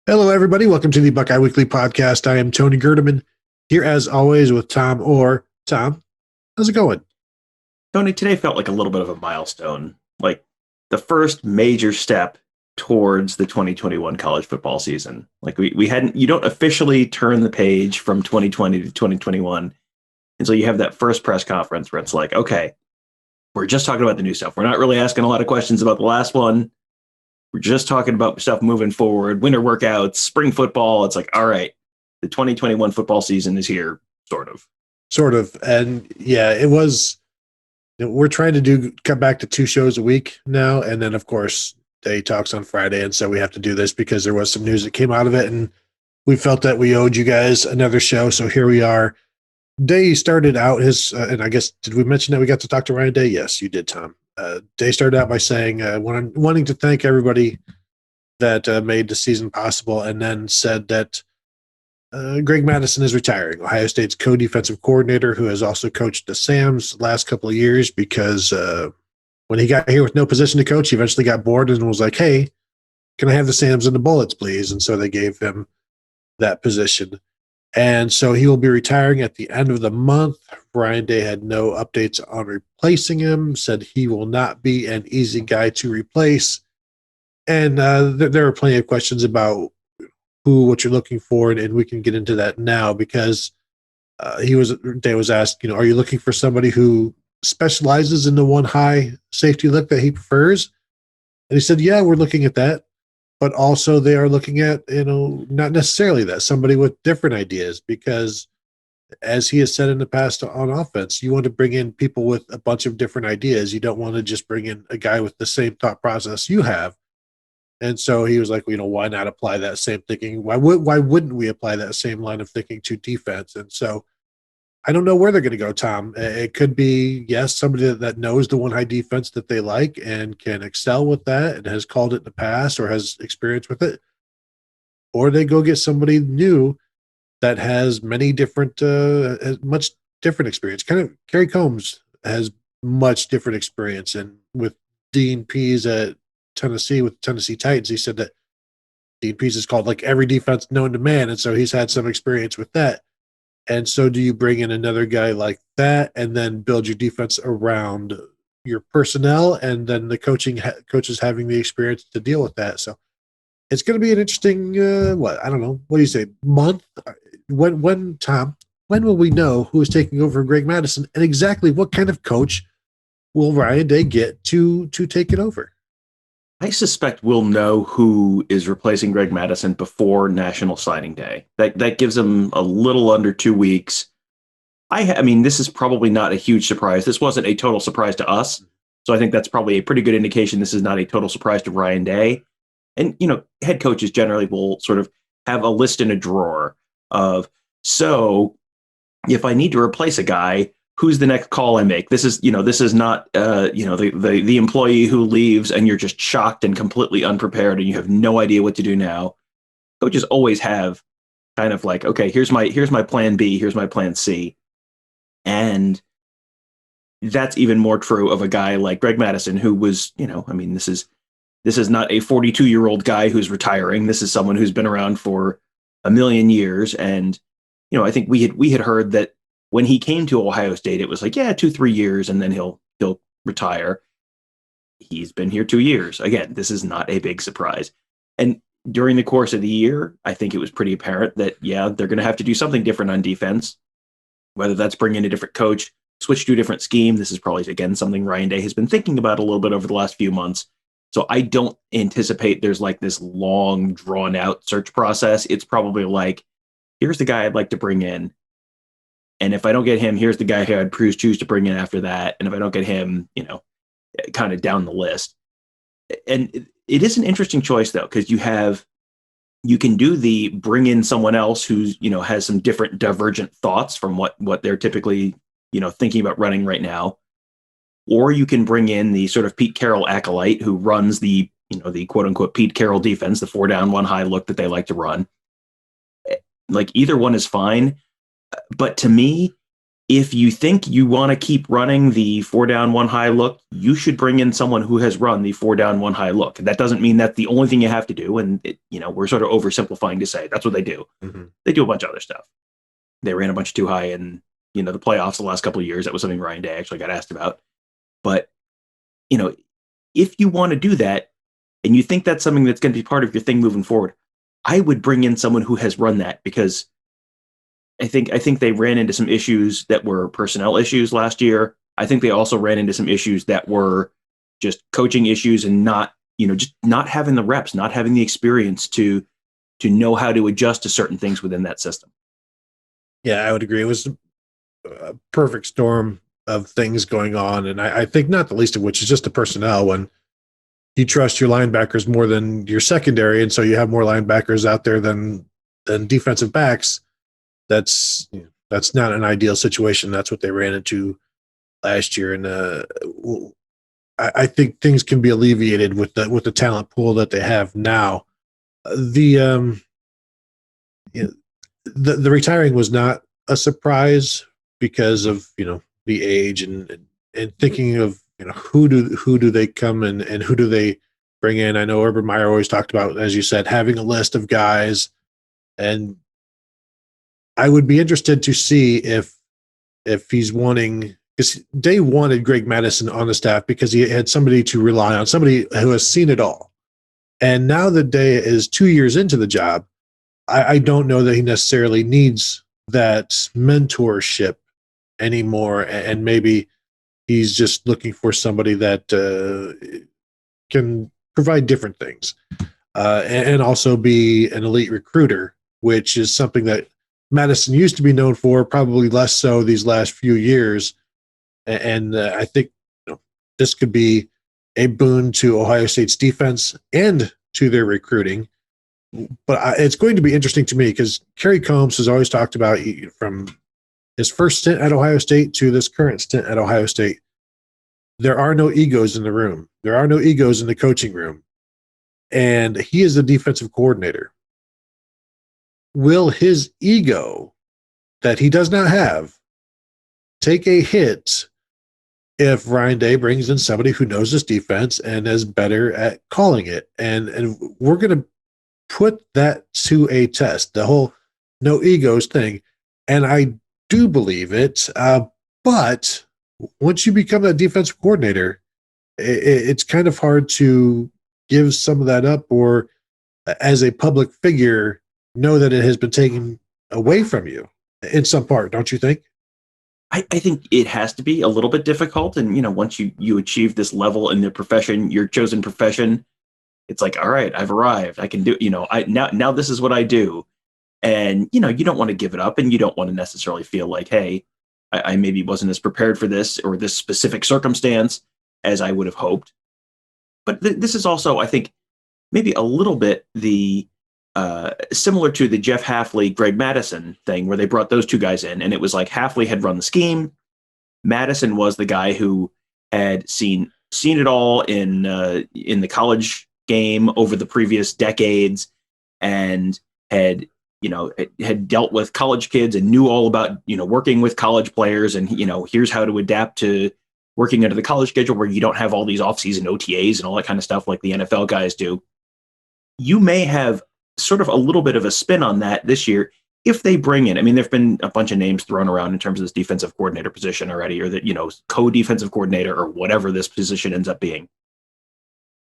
Hello, everybody. Welcome to the Buckeye Weekly Podcast. I am Tony Gerdeman, here as always with Tom Orr. Tom, how's it going? Tony, today felt like a little bit of a milestone, like the first major step towards the 2021 college football season. Like we hadn't, you don't officially turn the page from 2020 to 2021 until you have that first press conference where it's like, okay, we're just talking about the new stuff. We're not really asking a lot of questions about the last one. We're just talking about stuff moving forward, winter workouts, spring football. It's like, all right, the 2021 football season is here, sort of. Sort of. And yeah, it was, we're trying to come back to 2 shows a week now. And then, of course, Day talks on Friday. And so we have to do this because there was some news that came out of it. And we felt that we owed you guys another show. So here we are. Day started out and I guess, did we mention that we got to talk to Ryan Day? Yes, you did, Tom. Day started out by saying, wanting to thank everybody that made the season possible, and then said that Greg Mattison is retiring, Ohio State's co-defensive coordinator, who has also coached the Sams last couple of years, because when he got here with no position to coach, he eventually got bored and was like, hey, can I have the Sams and the Bullets, please? And so they gave him that position. And so he will be retiring at the end of the month. Ryan Day had no updates on replacing him, said he will not be an easy guy to replace. And there are plenty of questions about what you're looking for, and we can get into that now, because Day was asked, are you looking for somebody who specializes in the one high safety look that he prefers? And he said, yeah, we're looking at that. But also they are looking at, not necessarily that, somebody with different ideas, because as he has said in the past on offense, you want to bring in people with a bunch of different ideas. You don't want to just bring in a guy with the same thought process you have. And so he was like, why not apply that same thinking? Why wouldn't we apply that same line of thinking to defense? And so I don't know where they're going to go, Tom. It could be, yes, somebody that knows the one high defense that they like and can excel with that and has called it in the past or has experience with it. Or they go get somebody new that has much different experience. Kind of Kerry Combs has much different experience. And with Dean Pease at Tennessee, with Tennessee Titans, he said that Dean Pease is called like every defense known to man. And so he's had some experience with that. And so do you bring in another guy like that and then build your defense around your personnel, and then the coaches having the experience to deal with that? So it's going to be an interesting, I don't know. What do you say? Month? When, Tom, when will we know who is taking over Greg Mattison, and exactly what kind of coach will Ryan Day get to take it over? I suspect we'll know who is replacing Greg Mattison before National Signing Day. That gives him a little under 2 weeks. I mean, this is probably not a huge surprise. This wasn't a total surprise to us. So I think that's probably a pretty good indication this is not a total surprise to Ryan Day. And, head coaches generally will sort of have a list in a drawer of, so if I need to replace a guy, who's the next call I make? This is not, the employee who leaves and you're just shocked and completely unprepared and you have no idea what to do now. Coaches always have kind of like, okay, here's my plan B, here's my plan C. And that's even more true of a guy like Greg Mattison, who was, this is not a 42-year-old guy who's retiring. This is someone who's been around for a million years. And, I think we had heard that when he came to Ohio State, it was like, 2-3 years, and then he'll retire. He's been here 2 years. Again, this is not a big surprise. And during the course of the year, I think it was pretty apparent that, they're going to have to do something different on defense, whether that's bring in a different coach, switch to a different scheme. This is probably, again, something Ryan Day has been thinking about a little bit over the last few months. So I don't anticipate there's like this long, drawn out search process. It's probably like, here's the guy I'd like to bring in. And if I don't get him, here's the guy who I'd choose to bring in after that. And if I don't get him, kind of down the list. And it is an interesting choice, though, because you can do the bring in someone else who's, has some different divergent thoughts from what they're typically, thinking about running right now. Or you can bring in the sort of Pete Carroll acolyte who runs the quote unquote Pete Carroll defense, the 4 down, 1 high look that they like to run. Like either one is fine. But to me, if you think you want to keep running the 4 down, 1 high look, you should bring in someone who has run the 4 down, 1 high look. That doesn't mean that's the only thing you have to do. And, we're sort of oversimplifying to say that's what they do. Mm-hmm. They do a bunch of other stuff. They ran a bunch of 2 high in, the playoffs the last couple of years. That was something Ryan Day actually got asked about. But, if you want to do that and you think that's something that's going to be part of your thing moving forward, I would bring in someone who has run that, because I think they ran into some issues that were personnel issues last year. I think they also ran into some issues that were just coaching issues and not, just not having the reps, not having the experience to know how to adjust to certain things within that system. Yeah, I would agree. It was a perfect storm of things going on. And I think not the least of which is just the personnel. When you trust your linebackers more than your secondary, and so you have more linebackers out there than defensive backs, that's not an ideal situation. That's what they ran into last year. And I think things can be alleviated with the talent pool that they have now. The retiring was not a surprise because of the age and thinking of who do they come and who do they bring in. I know Urban Meyer always talked about, as you said, having a list of guys, and I would be interested to see if he's wanting, because they wanted Greg Mattison on the staff because he had somebody to rely on, somebody who has seen it all. And now that Day is 2 years into the job, I don't know that he necessarily needs that mentorship anymore, and maybe he's just looking for somebody that can provide different things and also be an elite recruiter, which is something that Mattison used to be known for, probably less so these last few years. And I think this could be a boon to Ohio State's defense and to their recruiting. But it's going to be interesting to me because Kerry Combs has always talked about, from his first stint at Ohio State to this current stint at Ohio State, there are no egos in the room. There are no egos in the coaching room. And he is the defensive coordinator. Will his ego that he does not have take a hit if Ryan Day brings in somebody who knows his defense and is better at calling it? And we're going to put that to a test, the whole no egos thing. And I do believe it. But once you become a defensive coordinator, it's kind of hard to give some of that up, or as a public figure, know that it has been taken away from you in some part, don't you think? I think it has to be a little bit difficult. And, once you achieve this level in the profession, your chosen profession, it's like, all right, I've arrived. I can do, now this is what I do. And, you don't want to give it up, and you don't want to necessarily feel like, hey, I maybe wasn't as prepared for this or this specific circumstance as I would have hoped. But this is also, I think, maybe a little bit the similar to the Jeff Hafley, Greg Mattison thing, where they brought those two guys in, and it was like Hafley had run the scheme. Mattison was the guy who had seen it all in the college game over the previous decades, and had dealt with college kids and knew all about working with college players, and here's how to adapt to working under the college schedule where you don't have all these off-season OTAs and all that kind of stuff like the NFL guys do. You may have sort of a little bit of a spin on that this year if they bring in, there've been a bunch of names thrown around in terms of this defensive coordinator position already, or that, co-defensive coordinator, or whatever this position ends up being.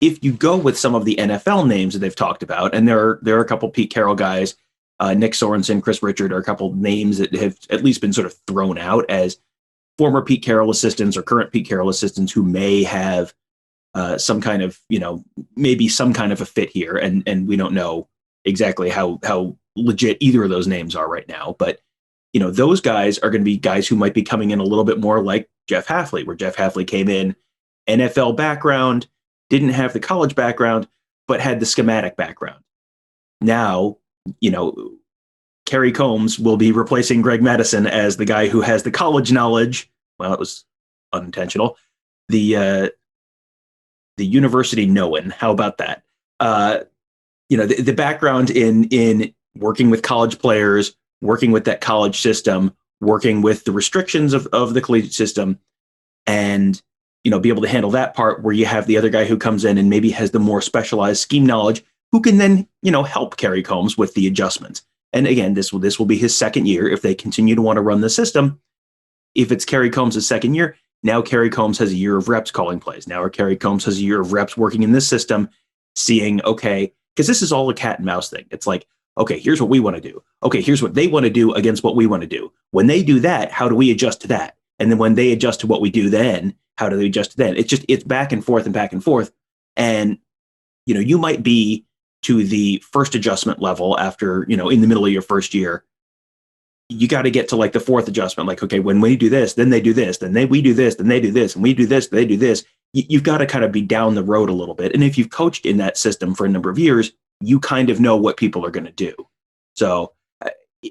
If you go with some of the NFL names that they've talked about, and there are a couple Pete Carroll guys, Nick Sorensen, Chris Richard, are a couple names that have at least been sort of thrown out as former Pete Carroll assistants or current Pete Carroll assistants who may have some kind of, maybe some kind of a fit here. And we don't know exactly how legit either of those names are right now. But, those guys are going to be guys who might be coming in a little bit more like Jeff Hafley, where Jeff Hafley came in, NFL background, didn't have the college background, but had the schematic background. Now, Kerry Combs will be replacing Greg Mattison as the guy who has the college knowledge. Well, it was unintentional. The university knowing. How about that? The background in working with college players, working with that college system, working with the restrictions of the collegiate system, and be able to handle that part, where you have the other guy who comes in and maybe has the more specialized scheme knowledge, who can then help Kerry Combs with the adjustments. And again, this will be his second year if they continue to want to run the system. If it's Kerry Combs' second year, now Kerry Combs has a year of reps calling plays. Now Kerry Combs has a year of reps working in this system, seeing, okay, because this is all a cat and mouse thing. It's like, okay, here's what we want to do. Okay, here's what they want to do against what we want to do. When they do that, how do we adjust to that? And then when they adjust to what we do then, how do they adjust to that? It's back and forth and back and forth. And, you might be to the first adjustment level after, in the middle of your first year. You got to get to like the fourth adjustment. Like, okay, when we do this, then they do this, then we do this, then they do this, and we do this, they do this. You've got to kind of be down the road a little bit. And if you've coached in that system for a number of years, you kind of know what people are going to do. So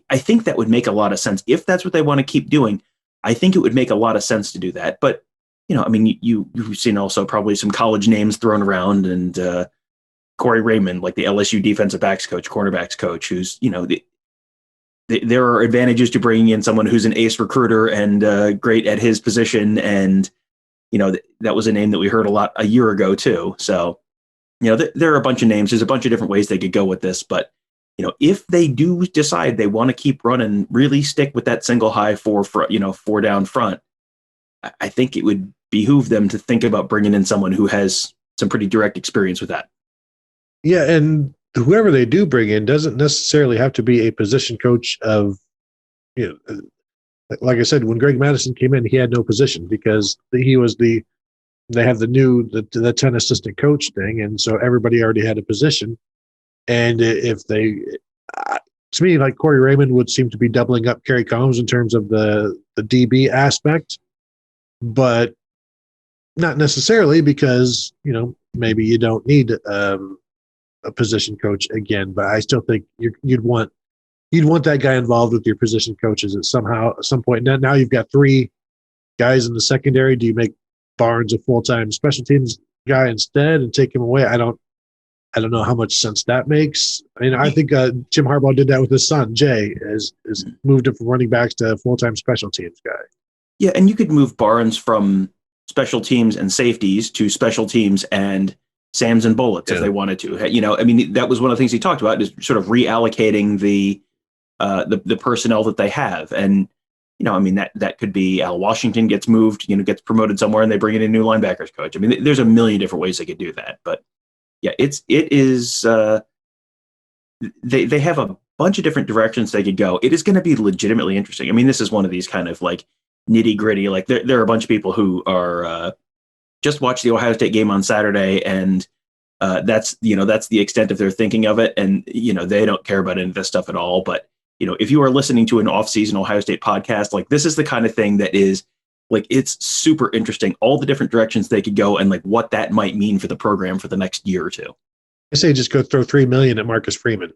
I think that would make a lot of sense. If that's what they want to keep doing, I think it would make a lot of sense to do that. But, you've seen also probably some college names thrown around, and Corey Raymond, like the LSU defensive backs coach, cornerbacks coach, who's, there are advantages to bringing in someone who's an ace recruiter and great at his position. And, that was a name that we heard a lot a year ago too. So, there are a bunch of names. There's a bunch of different ways they could go with this. But, if they do decide they want to keep running, really stick with that single high four down front, I think it would behoove them to think about bringing in someone who has some pretty direct experience with that. Yeah, and whoever they do bring in doesn't necessarily have to be a position coach of, like I said, when Greg Mattison came in, he had no position because he was they have the 10 assistant coach thing. And so everybody already had a position. And if to me, like Corey Raymond would seem to be doubling up Kerry Combs in terms of the DB aspect, but not necessarily because, maybe you don't need a position coach again, but I still think you'd want that guy involved with your position coaches at some point. Now you've got 3 guys in the secondary. Do you make Barnes a full-time special teams guy instead and take him away? I don't know how much sense that makes. I think Jim Harbaugh did that with his son Jay, is moved him from running backs to a full-time special teams guy. Yeah, and you could move Barnes from special teams and safeties to special teams and Sams and bullets if they wanted to. That was one of the things he talked about, is sort of reallocating the personnel that they have. And, that could be Al Washington gets moved, gets promoted somewhere and they bring in a new linebackers coach. There's a million different ways they could do that. But yeah, it is they have a bunch of different directions they could go. It is going to be legitimately interesting. This is one of these kind of like nitty gritty, like there are a bunch of people who are just watched the Ohio State game on Saturday, and that's the extent of their thinking of it. And, they don't care about any of this stuff at all. But, if you are listening to an off-season Ohio State podcast, like this is the kind of thing that is like, it's super interesting, all the different directions they could go and like what that might mean for the program for the next year or two. I say just go throw $3 million at Marcus Freeman.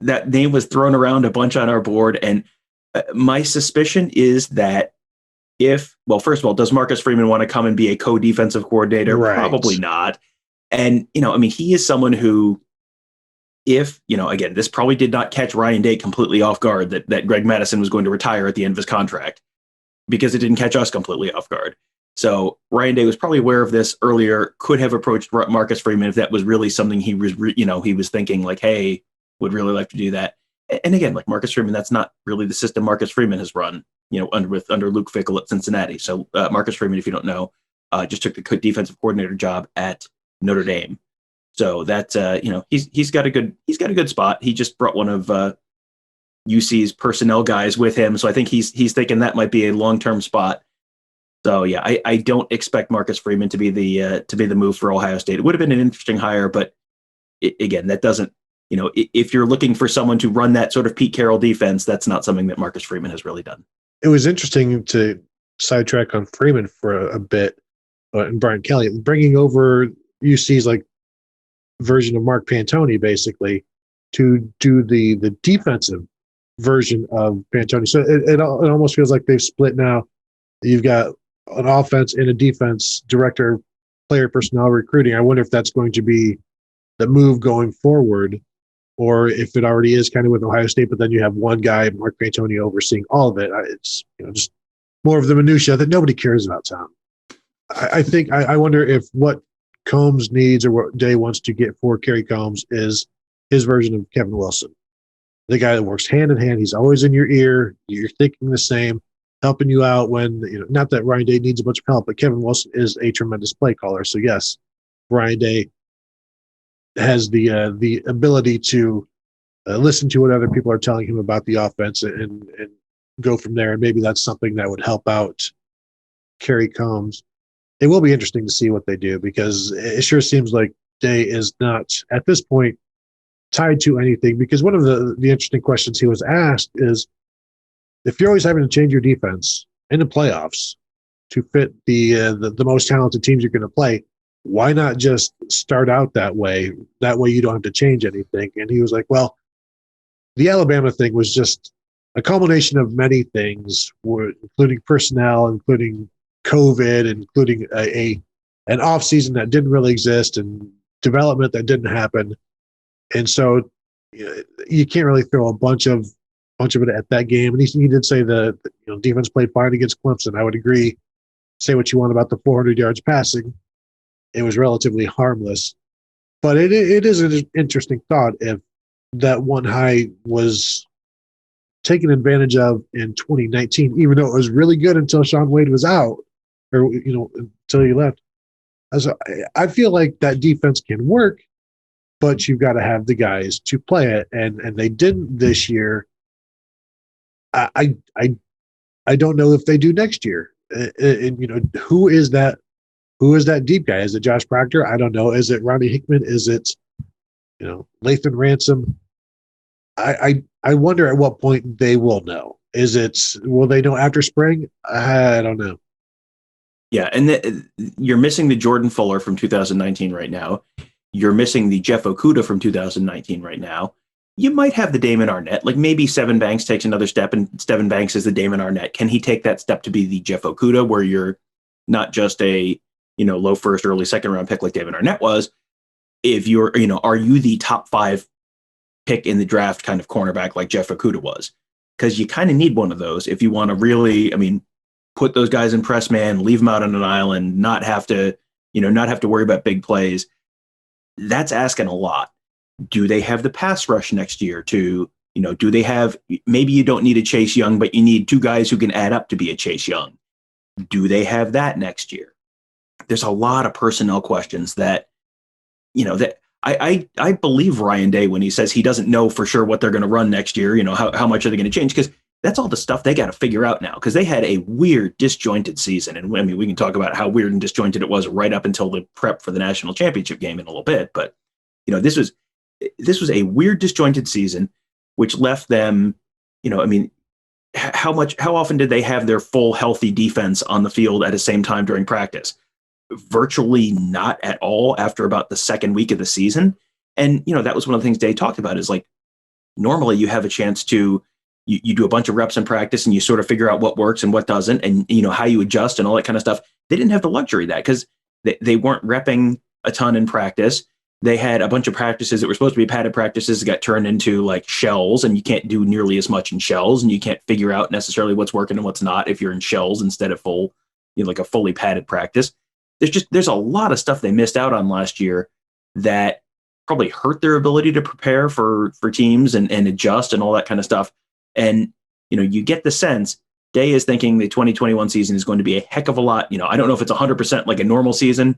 That name was thrown around a bunch on our board, and my suspicion is that first of all, does Marcus Freeman want to come and be a co-defensive coordinator? Right. Probably not. And, he is someone who, again, this probably did not catch Ryan Day completely off guard that Greg Mattison was going to retire at the end of his contract, because it didn't catch us completely off guard. So Ryan Day was probably aware of this earlier, could have approached Marcus Freeman if that was really something he was, he was thinking like, hey, would really like to do that. And again, like Marcus Freeman, that's not really the system Marcus Freeman has run, under Luke Fickell at Cincinnati. So Marcus Freeman, if you don't know, just took the defensive coordinator job at Notre Dame. So that he's got a good spot. He just brought one of UC's personnel guys with him, so I think he's thinking that might be a long-term spot. So yeah, I don't expect Marcus Freeman to be the move for Ohio State. It would have been an interesting hire, but again, that doesn't. If you're looking for someone to run that sort of Pete Carroll defense, that's not something that Marcus Freeman has really done. It was interesting to sidetrack on Freeman for a bit, and Brian Kelly bringing over UC's like version of Mark Pantoni, basically, to do the defensive version of Pantoni. So it almost feels like they've split now. You've got an offense and a defense director, player personnel recruiting. I wonder if that's going to be the move going forward. or if it already is kind of with Ohio State, but then you have one guy, Mark D'Antoni, overseeing all of it. It's just more of the minutia that nobody cares about, Tom. I wonder if what Combs needs or what Day wants to get for Kerry Combs is his version of Kevin Wilson, the guy that works hand in hand. He's always in your ear. You're thinking the same, helping you out when, not that Ryan Day needs a bunch of help, but Kevin Wilson is a tremendous play caller. So yes, Ryan Day has the ability to listen to what other people are telling him about the offense and go from there. And maybe that's something that would help out Kerry Combs. It will be interesting to see what they do, because it sure seems like Day is not at this point tied to anything, because one of the interesting questions he was asked is, if you're always having to change your defense in the playoffs to fit the most talented teams you're going to play, why not just start out that way? That way you don't have to change anything. And he was like, well, the Alabama thing was just a culmination of many things, including personnel, including COVID, including an offseason that didn't really exist, and development that didn't happen. And so you can't really throw a bunch of it at that game. And he did say the defense played fine against Clemson. I would agree. Say what you want about the 400 yards passing. It was relatively harmless. But it is an interesting thought if that one high was taken advantage of in 2019, even though it was really good until Sean Wade was out, or until he left. I feel like that defense can work, but you've got to have the guys to play it, and they didn't this year. I don't know if they do next year. And who is that? Who is that deep guy? Is it Josh Proctor? I don't know. Is it Ronnie Hickman? Is it Lathan Ransom? I wonder at what point they will know. Will they know after spring? I don't know. Yeah, and you're missing the Jordan Fuller from 2019 right now. You're missing the Jeff Okudah from 2019 right now. You might have the Damon Arnett. Like maybe Steven Banks takes another step, and Steven Banks is the Damon Arnett. Can he take that step to be the Jeff Okudah, where you're not just a low first, early second round pick like Damon Arnett was? If you're, are you the top 5 pick in the draft kind of cornerback like Jeff Okudah was? Because you kind of need one of those if you want to really, put those guys in press man, leave them out on an island, not have to worry about big plays. That's asking a lot. Do they have the pass rush next year to, do they have, maybe you don't need a Chase Young, but you need 2 guys who can add up to be a Chase Young. Do they have that next year? There's a lot of personnel questions that I believe Ryan Day when he says he doesn't know for sure what they're going to run next year. How much are they going to change? Because that's all the stuff they got to figure out now, because they had a weird, disjointed season. And we can talk about how weird and disjointed it was right up until the prep for the national championship game in a little bit. But, this was a weird, disjointed season, which left them, how often did they have their full healthy defense on the field at the same time during practice? Virtually not at all after about the second week of the season. And, that was one of the things Day talked about, is like, normally you have a chance to, you do a bunch of reps in practice and you sort of figure out what works and what doesn't, and how you adjust and all that kind of stuff. They didn't have the luxury of that, because they weren't repping a ton in practice. They had a bunch of practices that were supposed to be padded practices that got turned into like shells, and you can't do nearly as much in shells, and you can't figure out necessarily what's working and what's not if you're in shells instead of full, like a fully padded practice. There's a lot of stuff they missed out on last year that probably hurt their ability to prepare for teams and adjust and all that kind of stuff. And, you get the sense Day is thinking the 2021 season is going to be a heck of a lot. I don't know if it's 100% like a normal season,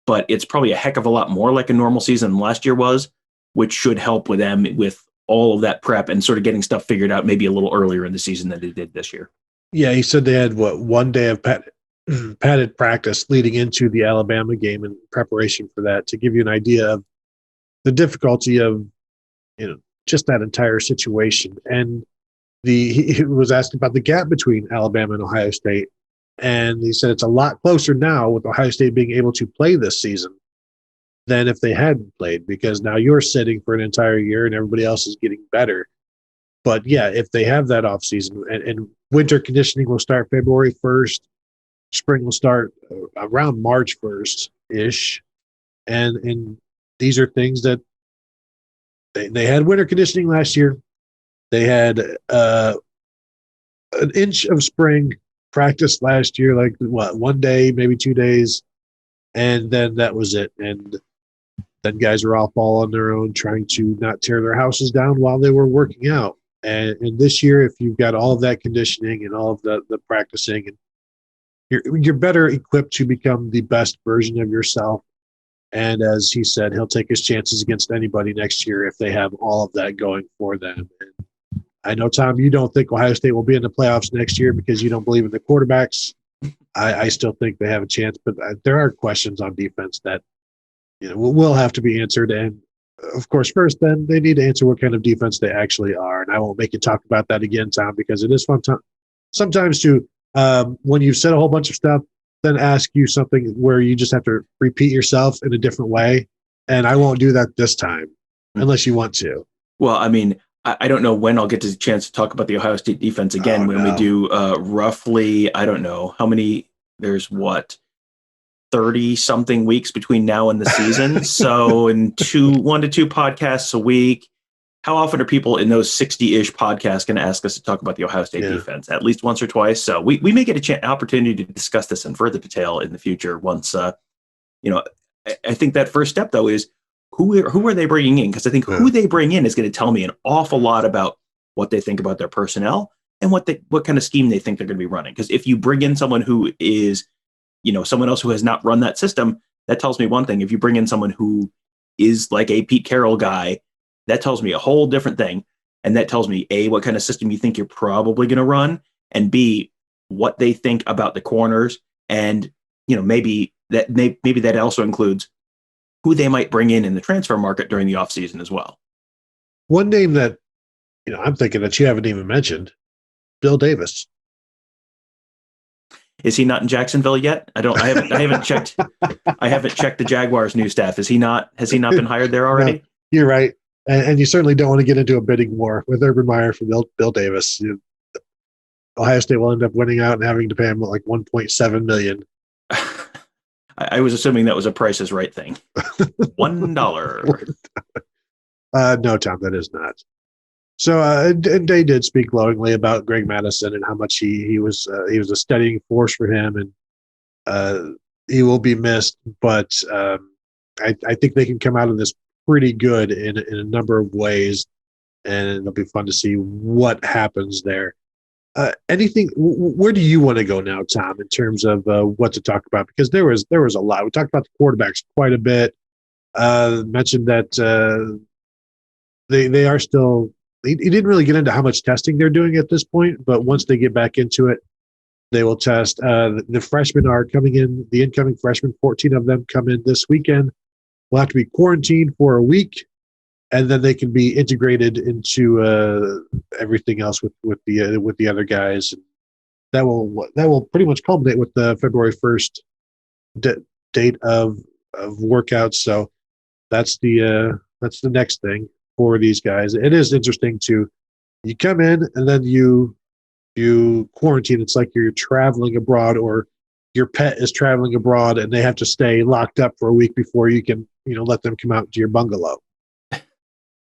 but it's probably a heck of a lot more like a normal season than last year was, which should help with them with all of that prep and sort of getting stuff figured out maybe a little earlier in the season than they did this year. Yeah, he said they had, 1 day of padded practice leading into the Alabama game in preparation for that, to give you an idea of the difficulty of, just that entire situation. And he was asked about the gap between Alabama and Ohio State. And he said it's a lot closer now with Ohio State being able to play this season than if they hadn't played, because now you're sitting for an entire year and everybody else is getting better. But yeah, if they have that off season, and winter conditioning will start February 1st, spring will start around March 1st ish. And these are things that They had winter conditioning last year. They had an inch of spring practice last year, like what, 1 day, maybe 2 days, and then that was it. And then guys are off all on their own, trying to not tear their houses down while they were working out. And this year, if you've got all of that conditioning and all of the practicing, and you're better equipped to become the best version of yourself. And as he said, he'll take his chances against anybody next year if they have all of that going for them. And I know, Tom, you don't think Ohio State will be in the playoffs next year because you don't believe in the quarterbacks. I still think they have a chance, but there are questions on defense that will have to be answered. And of course, first, then they need to answer what kind of defense they actually are. And I won't make you talk about that again, Tom, because it is fun sometimes to, when you've said a whole bunch of stuff, then ask you something where you just have to repeat yourself in a different way. And I won't do that this time unless you want to. Well, I mean, I don't know when I'll get the chance to talk about the Ohio State defense again we do roughly, I don't know how many, there's what, 30-something weeks between now and the season. So in 1 to 2 podcasts a week, how often are people in those 60-ish podcasts going to ask us to talk about the Ohio State defense? At least once or twice. So we may get an opportunity to discuss this in further detail in the future once, I think that first step, though, is who are they bringing in? Because I think who they bring in is going to tell me an awful lot about what they think about their personnel and what kind of scheme they think they're going to be running. Because if you bring in someone who is someone else who has not run that system, that tells me one thing. If you bring in someone who is like a Pete Carroll guy, that tells me a whole different thing. And that tells me, A, what kind of system you think you're probably going to run, and B, what they think about the corners. And, maybe that also includes who they might bring in the transfer market during the offseason as well. One name that, I'm thinking that you haven't even mentioned, Bill Davis. Is he not in Jacksonville yet? I haven't checked. I haven't checked the Jaguars' new staff. Has he not been hired there already? No, you're right. And you certainly don't want to get into a bidding war with Urban Meyer for Bill Davis. Ohio State will end up winning out and having to pay him like $1.7 million. I was assuming that was a Price is Right thing. $1. No, Tom, that is not. So, and they did speak glowingly about Greg Mattison and how much he was a steadying force for him, and he will be missed. But I think they can come out of this pretty good in a number of ways, and it'll be fun to see what happens there. Where do you want to go now, Tom, in terms of what to talk about? Because there was a lot. We talked about the quarterbacks quite a bit. Mentioned that they are still. He didn't really get into how much testing they're doing at this point, but once they get back into it, they will test. The freshmen are coming in. The incoming freshmen, 14 of them, come in this weekend. Will have to be quarantined for a week, and then they can be integrated into everything else with the other guys. That will pretty much culminate with the February 1st date of workouts. So that's the next thing for these guys. It is interesting you come in and then you quarantine. It's like you're traveling abroad, or your pet is traveling abroad and they have to stay locked up for a week before you can let them come out to your bungalow.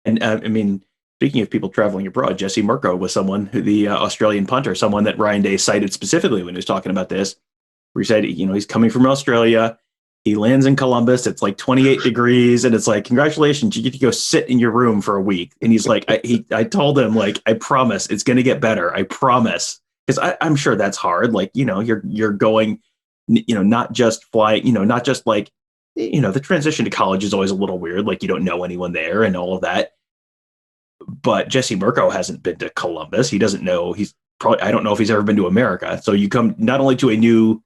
And I mean, speaking of people traveling abroad, Jesse Murko was someone the Australian punter, someone that Ryan Day cited specifically when he was talking about this, where he said, he's coming from Australia. He lands in Columbus. It's like 28 degrees. And it's like, congratulations, you get to go sit in your room for a week. And he's like, I told him, like, I promise it's going to get better. I promise. Because I'm sure that's hard. Like, you're going, not just flying, not just like, the transition to college is always a little weird. Like, you don't know anyone there and all of that. But Jesse Murko hasn't been to Columbus. He doesn't know. I don't know if he's ever been to America. So you come not only to a new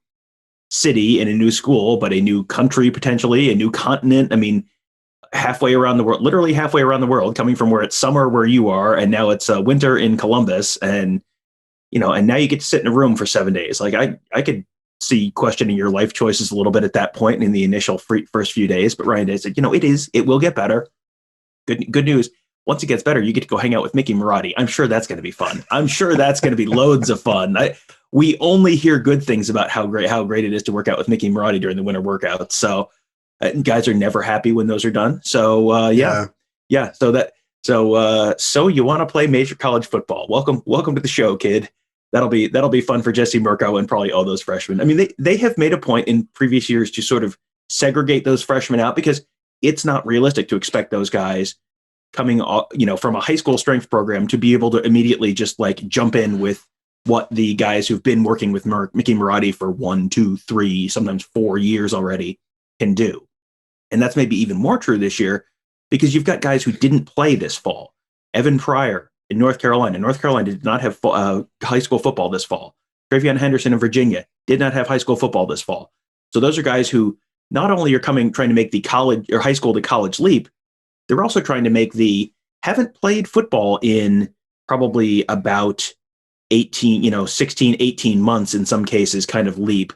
city and a new school, but a new country, potentially a new continent. I mean, halfway around the world, literally halfway around the world, coming from where it's summer where you are, and now it's winter in Columbus, and and now you get to sit in a room for 7 days. Like I could see questioning your life choices a little bit at that point in the initial first few days. But Ryan Day said, it will get better. Good news. Once it gets better, you get to go hang out with Mickey Marotti. I'm sure that's going to be fun. I'm sure that's going to be loads of fun. We only hear good things about how great it is to work out with Mickey Marotti during the winter workouts. So guys are never happy when those are done. So yeah. So So you want to play major college football? Welcome to the show, kid. That'll be fun for Jesse Mirko and probably all those freshmen. I mean, they have made a point in previous years to sort of segregate those freshmen out because it's not realistic to expect those guys coming, from a high school strength program to be able to immediately just like jump in with what the guys who've been working with Mickey Marotti for 1, 2, 3, sometimes 4 years already can do. And that's maybe even more true this year because you've got guys who didn't play this fall. Evan Pryor in North Carolina. North Carolina did not have high school football this fall. Travion Henderson in Virginia did not have high school football this fall. So those are guys who not only are trying to make the college or high school to college leap, they're also trying to make the haven't played football in probably about 16, 18 months in some cases kind of leap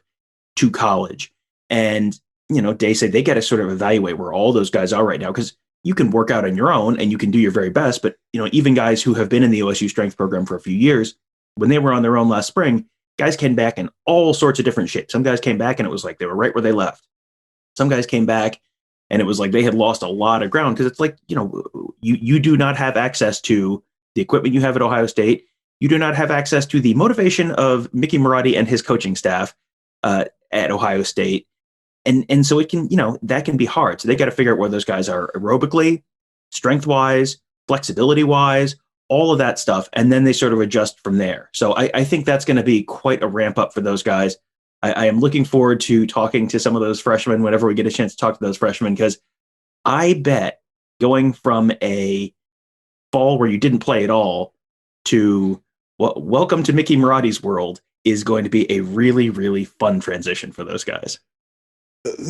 to college. And, they say they got to sort of evaluate where all those guys are right now because you can work out on your own and you can do your very best. But, even guys who have been in the OSU strength program for a few years, when they were on their own last spring, guys came back in all sorts of different shapes. Some guys came back and it was like they were right where they left. Some guys came back and it was like they had lost a lot of ground because it's like, you do not have access to the equipment you have at Ohio State. You do not have access to the motivation of Mickey Marotti and his coaching staff at Ohio State. And so it can, that can be hard. So they got to figure out where those guys are aerobically, strength-wise, flexibility-wise, all of that stuff. And then they sort of adjust from there. So I think that's going to be quite a ramp up for those guys. I am looking forward to talking to some of those freshmen whenever we get a chance to talk to those freshmen, because I bet going from a fall where you didn't play at all to welcome to Mickey Marotti's world is going to be a really, really fun transition for those guys.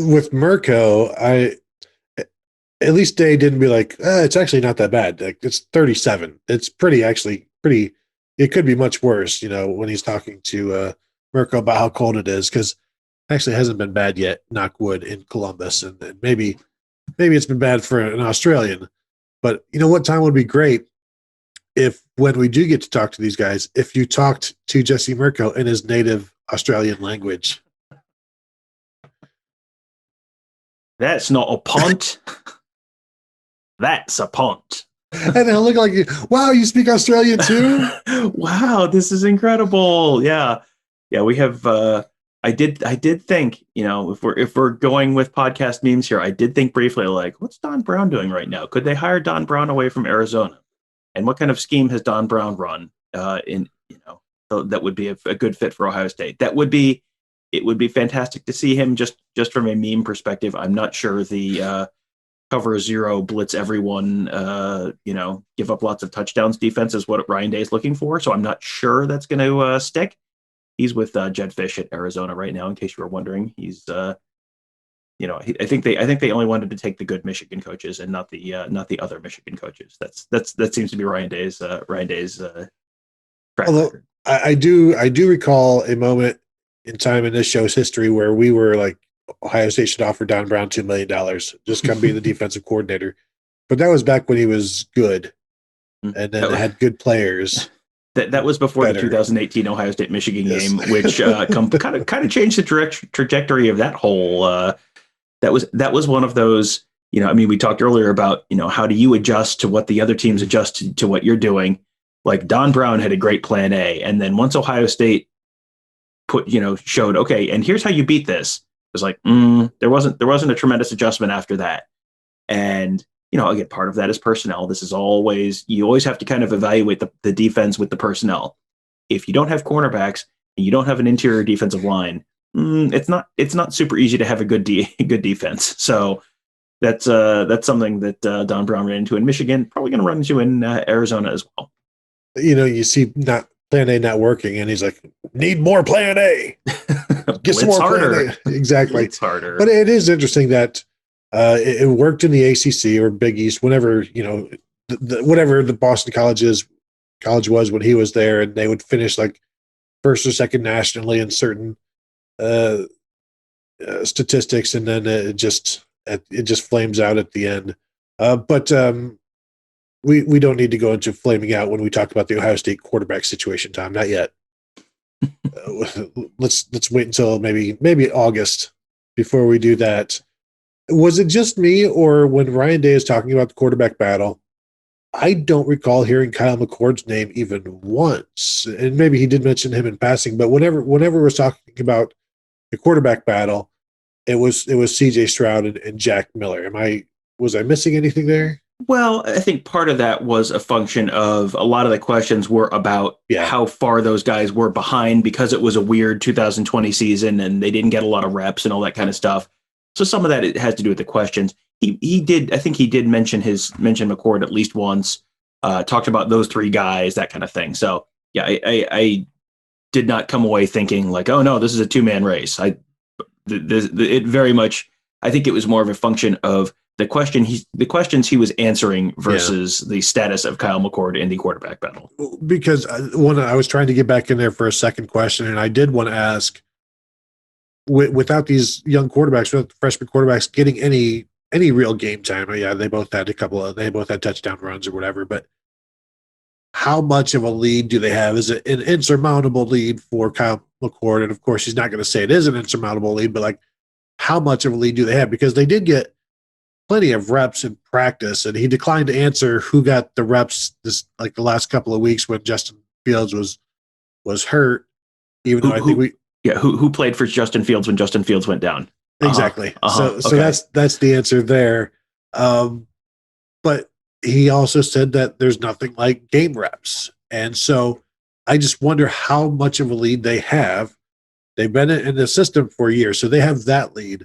With Mirko, at least Day didn't be like, it's actually not that bad. Like, it's 37. It's pretty. It could be much worse, when he's talking to Mirko about how cold it is, because actually it hasn't been bad yet, knock wood, in Columbus. And maybe it's been bad for an Australian. But what time would be great if, when we do get to talk to these guys, if you talked to Jesse Mirko in his native Australian language. That's not a punt. That's a punt. And I look like, wow, you speak Australian too? Wow, this is incredible. Yeah. We have. I did think, if we're going with podcast memes here, I did think briefly, like, what's Don Brown doing right now? Could they hire Don Brown away from Arizona? And what kind of scheme has Don Brown run? So that would be a good fit for Ohio State. It would be fantastic to see him just from a meme perspective. I'm not sure the cover zero, blitz everyone, give up lots of touchdowns defense is what Ryan Day is looking for. So I'm not sure that's going to stick. He's with Jed Fish at Arizona right now, in case you were wondering. He's, I think they only wanted to take the good Michigan coaches and not the other Michigan coaches. That seems to be Ryan Day's track record. I do recall a moment in time in this show's history where we were like, Ohio State should offer Don Brown $2 million, just come be the defensive coordinator. But that was back when he was good, and then had good players. That was before the 2018 Ohio State Michigan game, which kind of changed the trajectory of that whole. That was one of those. We talked earlier about how do you adjust to what the other teams adjust to what you're doing. Like Don Brown had a great plan A, and then once Ohio State showed, okay, and here's how you beat this. It was like there wasn't a tremendous adjustment after that, and again, part of that is personnel. This is you always have to kind of evaluate the defense with the personnel. If you don't have cornerbacks and you don't have an interior defensive line, it's not super easy to have a good defense. So that's something that Don Brown ran into in Michigan, probably going to run into in Arizona as well. You see plan A not working, and he's like, need more plan A. Get some more harder. Plan A. Exactly. It's harder. But it is interesting that it worked in the ACC or Big East, whenever, whatever the Boston college was when he was there, and they would finish like first or second nationally in certain statistics, and then it just flames out at the end. But we don't need to go into flaming out when we talk about the Ohio State quarterback situation, Tom. Not yet. Let's wait until maybe August before we do that. Was it just me, or when Ryan Day is talking about the quarterback battle, I don't recall hearing Kyle McCord's name even once. And maybe he did mention him in passing, but whenever we're talking about the quarterback battle, it was CJ Stroud and Jack Miller. Was I missing anything there? Well, I think part of that was a function of a lot of the questions were about how far those guys were behind because it was a weird 2020 season and they didn't get a lot of reps and all that kind of stuff. So some of that it has to do with the questions. He did mention McCord at least once, talked about those three guys, that kind of thing. So yeah, I did not come away thinking like, oh no, this is a 2-man race. It very much, I think it was more of a function of the questions he was answering versus the status of Kyle McCord in the quarterback battle. Because I was trying to get back in there for a second question, and I did want to ask, without these young quarterbacks, without the freshman quarterbacks getting any real game time, they both had touchdown runs or whatever, but how much of a lead do they have? Is it an insurmountable lead for Kyle McCord? And of course, he's not going to say it is an insurmountable lead, but like, how much of a lead do they have? Because they did get plenty of reps in practice, and he declined to answer who got the reps the last couple of weeks when Justin Fields was hurt. Even though I think who played for Justin Fields when Justin Fields went down? Exactly. So that's the answer there. But he also said that there's nothing like game reps, and so I just wonder how much of a lead they have. They've been in the system for a year, so they have that lead.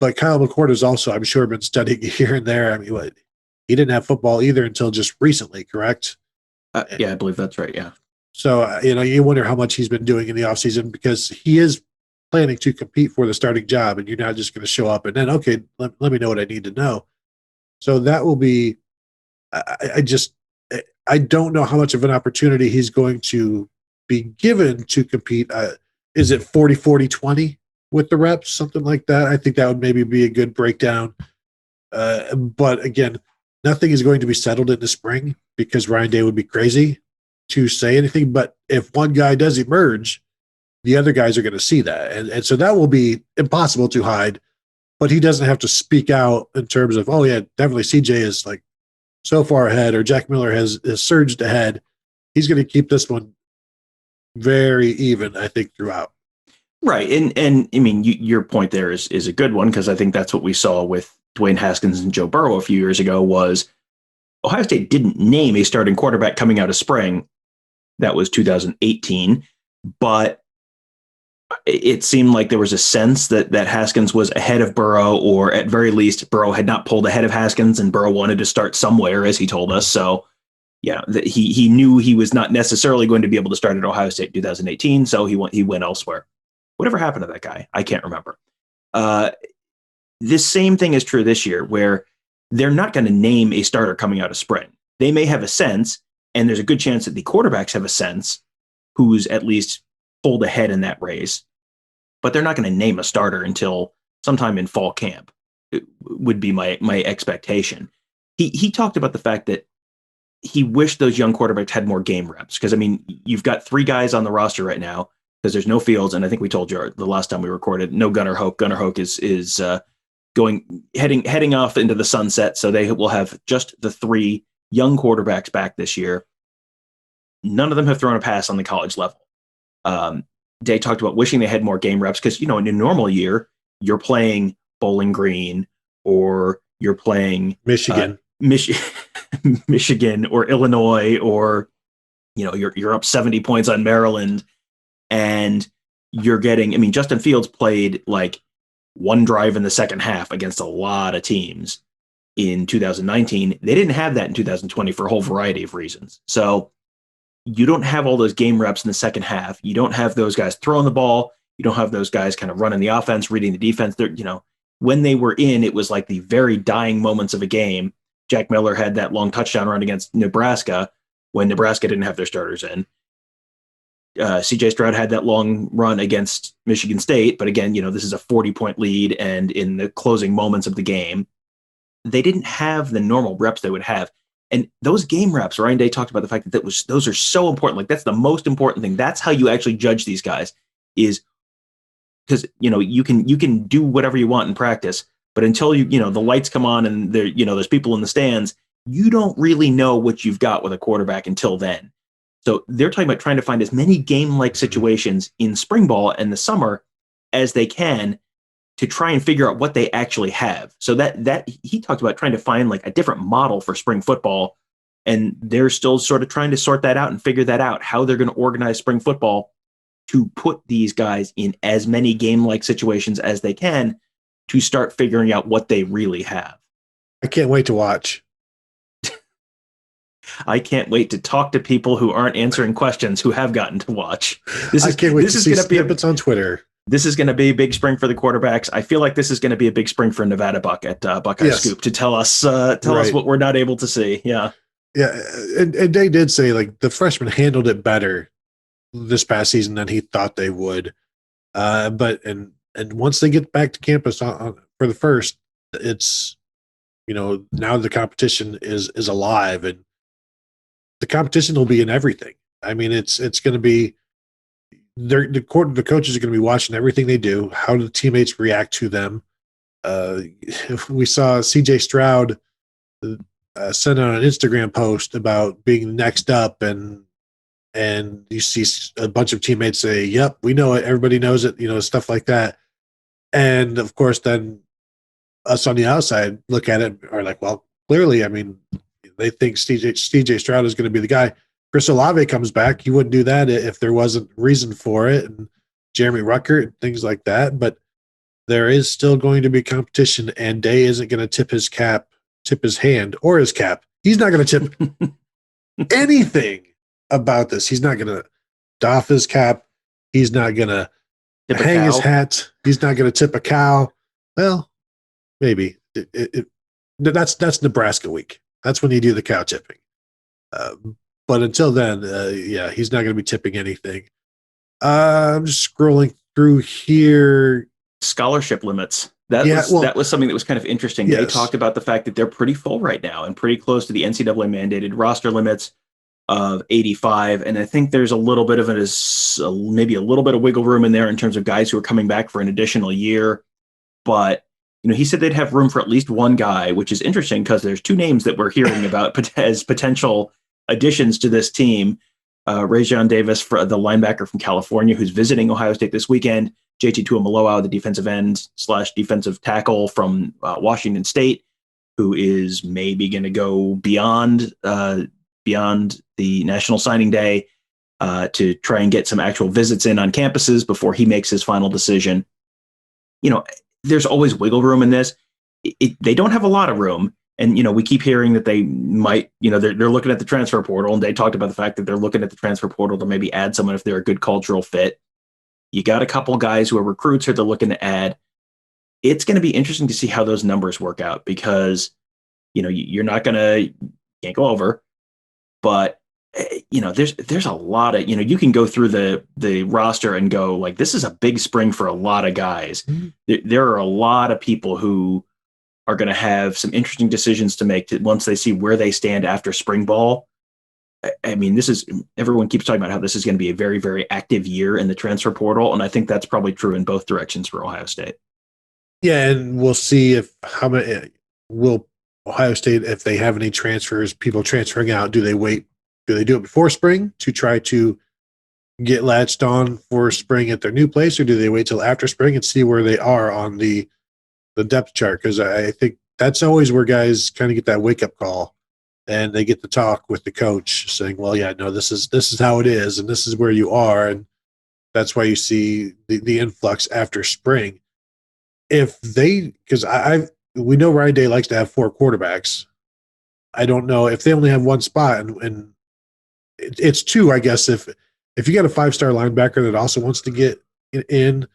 But Kyle McCord has also, I'm sure, been studying here and there. I mean, he didn't have football either until just recently, correct? Yeah, I believe that's right, yeah. So, you wonder how much he's been doing in the offseason because he is planning to compete for the starting job, and you're not just going to show up and then, okay, let me know what I need to know. So that will be I don't know how much of an opportunity he's going to be given to compete. Is it 40-40-20 with the reps, something like that? I think that would maybe be a good breakdown. But again, nothing is going to be settled in the spring because Ryan Day would be crazy to say anything. But if one guy does emerge, the other guys are going to see that. And so that will be impossible to hide. But he doesn't have to speak out in terms of, oh, yeah, definitely CJ is like so far ahead, or Jack Miller has surged ahead. He's going to keep this one very even, I think, throughout. Right. And I mean, your point there is a good one, because I think that's what we saw with Dwayne Haskins and Joe Burrow a few years ago was Ohio State didn't name a starting quarterback coming out of spring. That was 2018. But it seemed like there was a sense that Haskins was ahead of Burrow, or at very least, Burrow had not pulled ahead of Haskins, and Burrow wanted to start somewhere, as he told us. So, yeah, he knew he was not necessarily going to be able to start at Ohio State in 2018, so he went elsewhere. Whatever happened to that guy? I can't remember. This same thing is true this year, where they're not going to name a starter coming out of spring. They may have a sense, and there's a good chance that the quarterbacks have a sense who's at least pulled ahead in that race, but they're not going to name a starter until sometime in fall camp. It would be my expectation. He talked about the fact that he wished those young quarterbacks had more game reps, because I mean, you've got 3 guys on the roster right now because there's no Fields, and I think we told you the last time we recorded, no Gunnar Hoke. Gunnar Hoke is heading off into the sunset, so they will have just the 3 young quarterbacks back this year. None of them have thrown a pass on the college level. Day talked about wishing they had more game reps because, in a normal year, you're playing Bowling Green, or you're playing Michigan, Michigan or Illinois, or, you're up 70 points on Maryland, and you're getting, I mean, Justin Fields played like one drive in the second half against a lot of teams in 2019. They didn't have that in 2020 for a whole variety of reasons. So you don't have all those game reps in the second half. You don't have those guys throwing the ball. You don't have those guys kind of running the offense, reading the defense. They're, when they were in, it was like the very dying moments of a game. Jack Miller had that long touchdown run against Nebraska when Nebraska didn't have their starters in. CJ Stroud had that long run against Michigan State, but again, this is a 40-point lead, and in the closing moments of the game, they didn't have the normal reps they would have. And those game reps, Ryan Day talked about the fact that those are so important. Like, that's the most important thing. That's how you actually judge these guys, is because, you can do whatever you want in practice, but until the lights come on and there, there's people in the stands, you don't really know what you've got with a quarterback until then. So they're talking about trying to find as many game-like situations in spring ball and the summer as they can to try and figure out what they actually have. So that he talked about trying to find like a different model for spring football, and they're still sort of trying to sort that out and figure that out, how they're going to organize spring football to put these guys in as many game-like situations as they can to start figuring out what they really have. I can't wait to watch. I can't wait to talk to people who aren't answering questions who have gotten to watch. I can't wait to see snippets on Twitter. This is going to be a big spring for the quarterbacks. I feel like this is going to be a big spring for Nevada Buck at Buckeye Scoop to tell us what we're not able to see. Yeah. Yeah. And they did say like the freshmen handled it better this past season than he thought they would. But once they get back to campus for the first, it's, now the competition is alive, and the competition will be in everything. I mean, it's going to be, the coaches are going to be watching everything they do. How do the teammates react to them? We saw CJ Stroud send out an Instagram post about being next up, and you see a bunch of teammates say, "Yep, we know it. Everybody knows it." Stuff like that. And of course, then us on the outside look at it and are like, "Well, clearly, I mean, they think CJ Stroud is going to be the guy." Chris Olave comes back. He wouldn't do that if there wasn't reason for it, and Jeremy Ruckert and things like that. But there is still going to be competition, and Day isn't going to tip his hand or his cap. He's not going to tip anything about this. He's not going to doff his cap. He's not going to hang his hat. He's not going to tip a cow. Well, maybe that's Nebraska week. That's when you do the cow tipping. But until then, he's not going to be tipping anything. I'm just scrolling through here. Scholarship limits. That was something that was kind of interesting. Yes. They talked about the fact that they're pretty full right now and pretty close to the NCAA mandated roster limits of 85. And I think there's a little bit of maybe a little bit of wiggle room in there in terms of guys who are coming back for an additional year. But he said they'd have room for at least one guy, which is interesting because there's two names that we're hearing about as potential additions to this team. Rajon Davis, for the linebacker from California, who's visiting Ohio State this weekend. JT Tuimoloau, the defensive end / defensive tackle from Washington State, who is maybe going to go beyond the National Signing Day to try and get some actual visits in on campuses before he makes his final decision. There's always wiggle room in this. They don't have a lot of room. And, we keep hearing that they might, they're looking at the transfer portal, and they talked about the fact that they're looking at the transfer portal to maybe add someone if they're a good cultural fit. You got a couple guys who are recruits who they're looking to add. It's going to be interesting to see how those numbers work out because, you're not can't go over, but there's a lot of, you can go through the roster and go like, this is a big spring for a lot of guys. Mm-hmm. There are a lot of people who are going to have some interesting decisions to make once they see where they stand after spring ball. I mean, everyone keeps talking about how this is going to be a very, very active year in the transfer portal. And I think that's probably true in both directions for Ohio State. Yeah. And we'll see how many will Ohio State, if they have any transfers, people transferring out, do they wait? Do they do it before spring to try to get latched on for spring at their new place, or do they wait till after spring and see where they are on the depth chart? Because I think that's always where guys kind of get that wake up call, and they get to talk with the coach saying, well, yeah, no, this is how it is, and this is where you are. And that's why you see the influx after spring. Because we know Ryan Day likes to have 4 quarterbacks. I don't know if they only have one spot, and it's 2, I guess. If you got a 5-star linebacker that also wants to get in,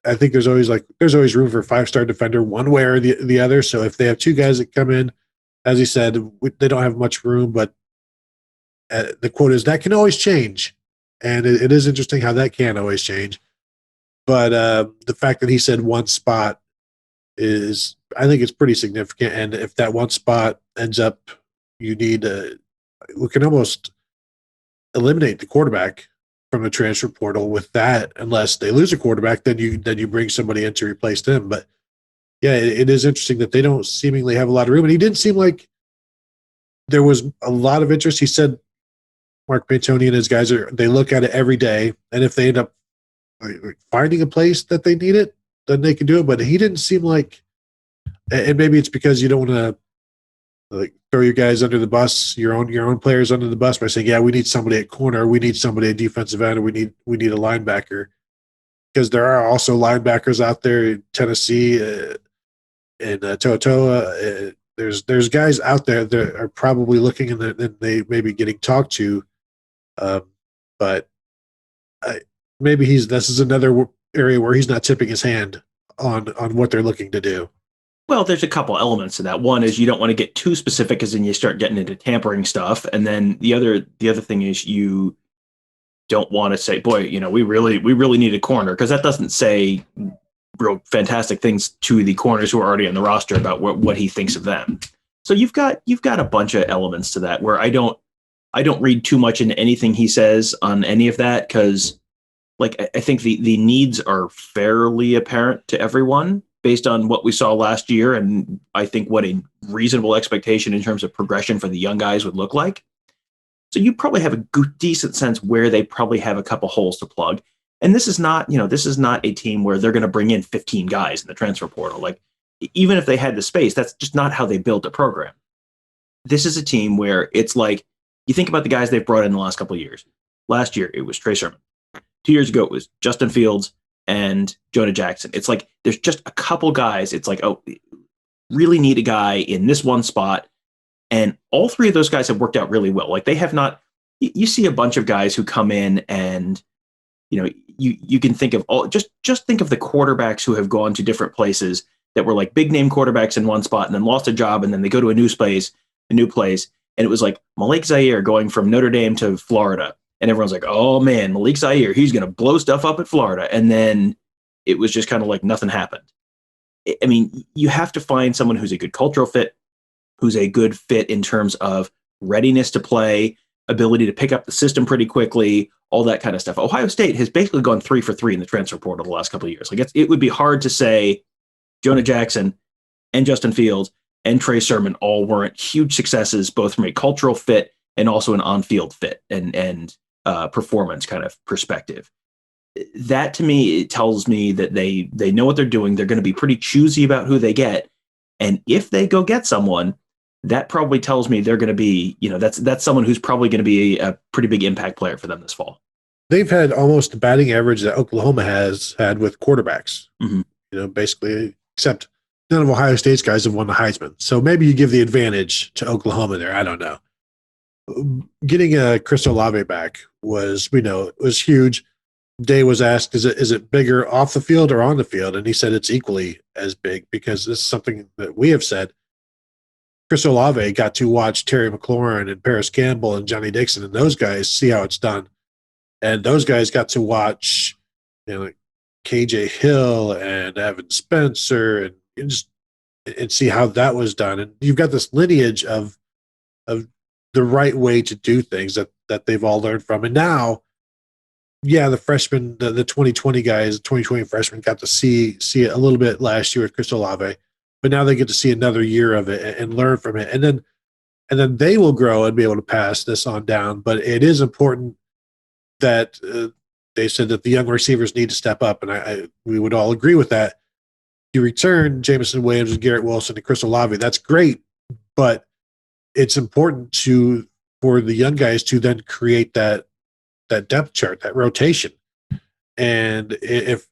I think there's always room for a 5-star defender one way or the other. So if they have 2 guys that come in, as he said, they don't have much room, but the quote is that can always change. And it is interesting how that can always change. But the fact that he said one spot I think it's pretty significant. And if that one spot ends up, we can almost eliminate the quarterback from the transfer portal with that, unless they lose a quarterback, then you bring somebody in to replace them. But yeah, it is interesting that they don't seemingly have a lot of room. And he didn't seem like there was a lot of interest. He said Mark Pantoni and his guys they look at it every day, and if they end up finding a place that they need it, then they can do it. But he didn't seem like, and maybe it's because you don't want to throw your guys under the bus, your own players under the bus by saying, yeah, we need somebody at corner, we need somebody at defensive end, or we need a linebacker, because there are also linebackers out there in Tennessee and Toa. There's guys out there that are probably looking and they may be getting talked to, but maybe this is another area where he's not tipping his hand on what they're looking to do. Well, there's a couple elements to that. One is you don't want to get too specific, because then you start getting into tampering stuff. And then the other thing is you don't want to say, boy, we really need a corner, because that doesn't say real fantastic things to the corners who are already on the roster about what he thinks of them. So you've got a bunch of elements to that where I don't read too much into anything he says on any of that, because I think the needs are fairly apparent to everyone based on what we saw last year, and I think what a reasonable expectation in terms of progression for the young guys would look like. So you probably have a decent sense where they probably have a couple holes to plug. And this is not a team where they're going to bring in 15 guys in the transfer portal. Even if they had the space, that's just not how they built a program. This is a team where it's like, you think about the guys they've brought in the last couple of years. Last year, it was Trey Sermon. 2 years ago, it was Justin Fields and Jonah Jackson. It's like there's just a couple guys. It's like, oh, really need a guy in this one spot. And all three of those guys have worked out really well. They have not, you see a bunch of guys who come in and, you can think of just think of the quarterbacks who have gone to different places that were big name quarterbacks in one spot and then lost a job. And then they go to a new place. And it was like Malik Zaire going from Notre Dame to Florida. And everyone's like, oh man, Malik Zaire, he's going to blow stuff up at Florida. And then it was just kind of like nothing happened. I mean, you have to find someone who's a good cultural fit, who's a good fit in terms of readiness to play, ability to pick up the system pretty quickly, all that kind of stuff. Ohio State has basically gone 3 for 3 in the transfer portal the last couple of years. It would be hard to say Jonah Jackson and Justin Fields and Trey Sermon all weren't huge successes, both from a cultural fit and also an on-field fit and performance kind of perspective. That to me, it tells me that they know what they're doing. They're going to be pretty choosy about who they get. And if they go get someone, that probably tells me they're going to be, that's someone who's probably going to be a pretty big impact player for them this fall. They've had almost the batting average that Oklahoma has had with quarterbacks, basically, except none of Ohio State's guys have won the Heisman. So maybe you give the advantage to Oklahoma there. I don't know. Getting Chris Olave back was huge. Day was asked, is it bigger off the field or on the field? And he said it's equally as big, because this is something that we have said. Chris Olave got to watch Terry McLaurin and Paris Campbell and Johnny Dixon and those guys see how it's done. And those guys got to watch KJ Hill and Evan Spencer and see how that was done. And you've got this lineage of the right way to do things that they've all learned from. And now, the freshmen, the 2020 guys, 2020 freshmen got to see it a little bit last year with Chris Olave, but now they get to see another year of it and learn from it. And then they will grow and be able to pass this on down. But it is important that they said that the young receivers need to step up. And we would all agree with that. You return Jameson Williams and Garrett Wilson and Chris Olave. That's great, but it's important for the young guys to then create that depth chart, that rotation. And if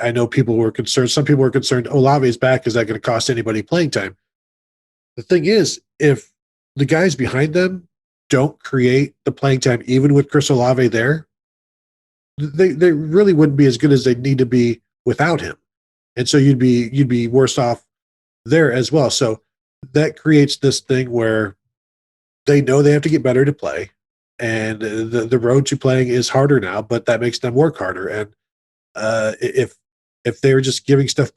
I know people were concerned, some people were concerned Olave's back, is that going to cost anybody playing time? The thing is, if the guys behind them don't create the playing time, even with Chris Olave there, they really wouldn't be as good as they need to be without him. And so you'd be worse off there as well. So that creates this thing where they know they have to get better to play. And the road to playing is harder now, but that makes them work harder. And if they're just giving stuff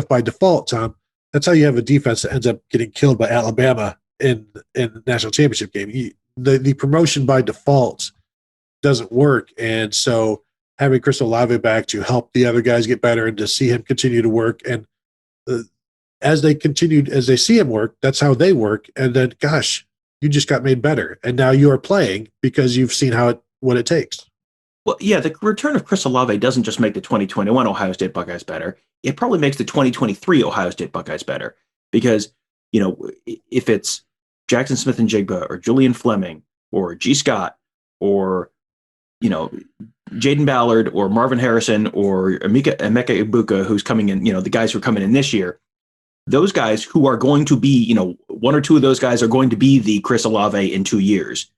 by default, Tom, that's how you have a defense that ends up getting killed by Alabama in the national championship game. The promotion by default doesn't work, and so having Chris Olave back to help the other guys get better and to see him continue to work, and as they see him work, that's how they work. And then, gosh, You just got made better, and now you are playing because you've seen what it takes. Well, yeah, the return of Chris Olave doesn't just make the 2021 Ohio State Buckeyes better. It probably makes the 2023 Ohio State Buckeyes better because, if it's Jackson Smith and Jigba or Julian Fleming or G. Scott or, Jaden Ballard or Marvin Harrison or Emeka Ibuka, who's coming in, the guys who are coming in this year, those guys who are going to be, one or two of those guys are going to be the Chris Olave in 2 years.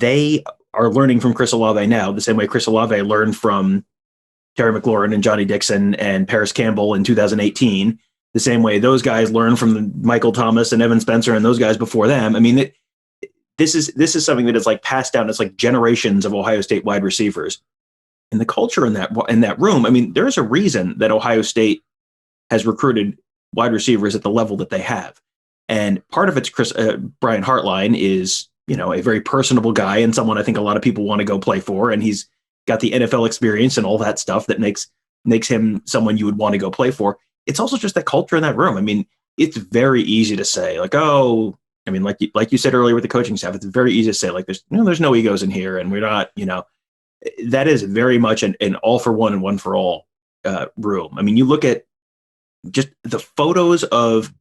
They are learning from Chris Olave now, the same way Chris Olave learned from Terry McLaurin and Johnny Dixon and Paris Campbell in 2018, the same way those guys learned from Michael Thomas and Evan Spencer and those guys before them. I mean, this is something that is like passed down. It's like generations of Ohio State wide receivers. And the culture in that room, I mean, there's a reason that Ohio State has recruited wide receivers at the level that they have. And part of it's Brian Hartline is, a very personable guy and someone I think a lot of people want to go play for. And he's got the NFL experience and all that stuff that makes him someone you would want to go play for. It's also just that culture in that room. I mean, it's very easy to say like, oh, I mean, like you said earlier with the coaching staff, it's very easy to say like, there's no egos in here. And we're not, that is very much an all for one and one for all room. I mean, you look at just the photos of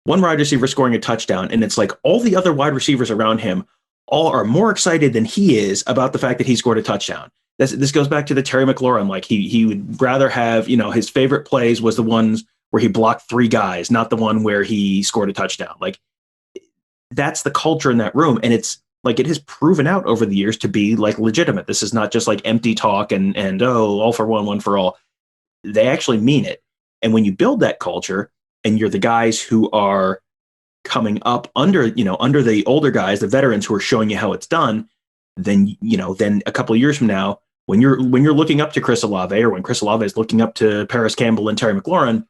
one wide receiver scoring a touchdown, and it's like all the other wide receivers around him all are more excited than he is about the fact that he scored a touchdown. This goes back to the Terry McLaurin. Like he would rather have, his favorite plays was the ones where he blocked 3 guys, not the one where he scored a touchdown. Like that's the culture in that room. And it's like, it has proven out over the years to be like legitimate. This is not just like empty talk and all for one for all. They actually mean it. And when you build that culture and you're the guys who are coming up under the older guys, the veterans who are showing you how it's done, then a couple of years from now, when you're looking up to Chris Olave, or when Chris Olave is looking up to Paris Campbell and Terry McLaurin,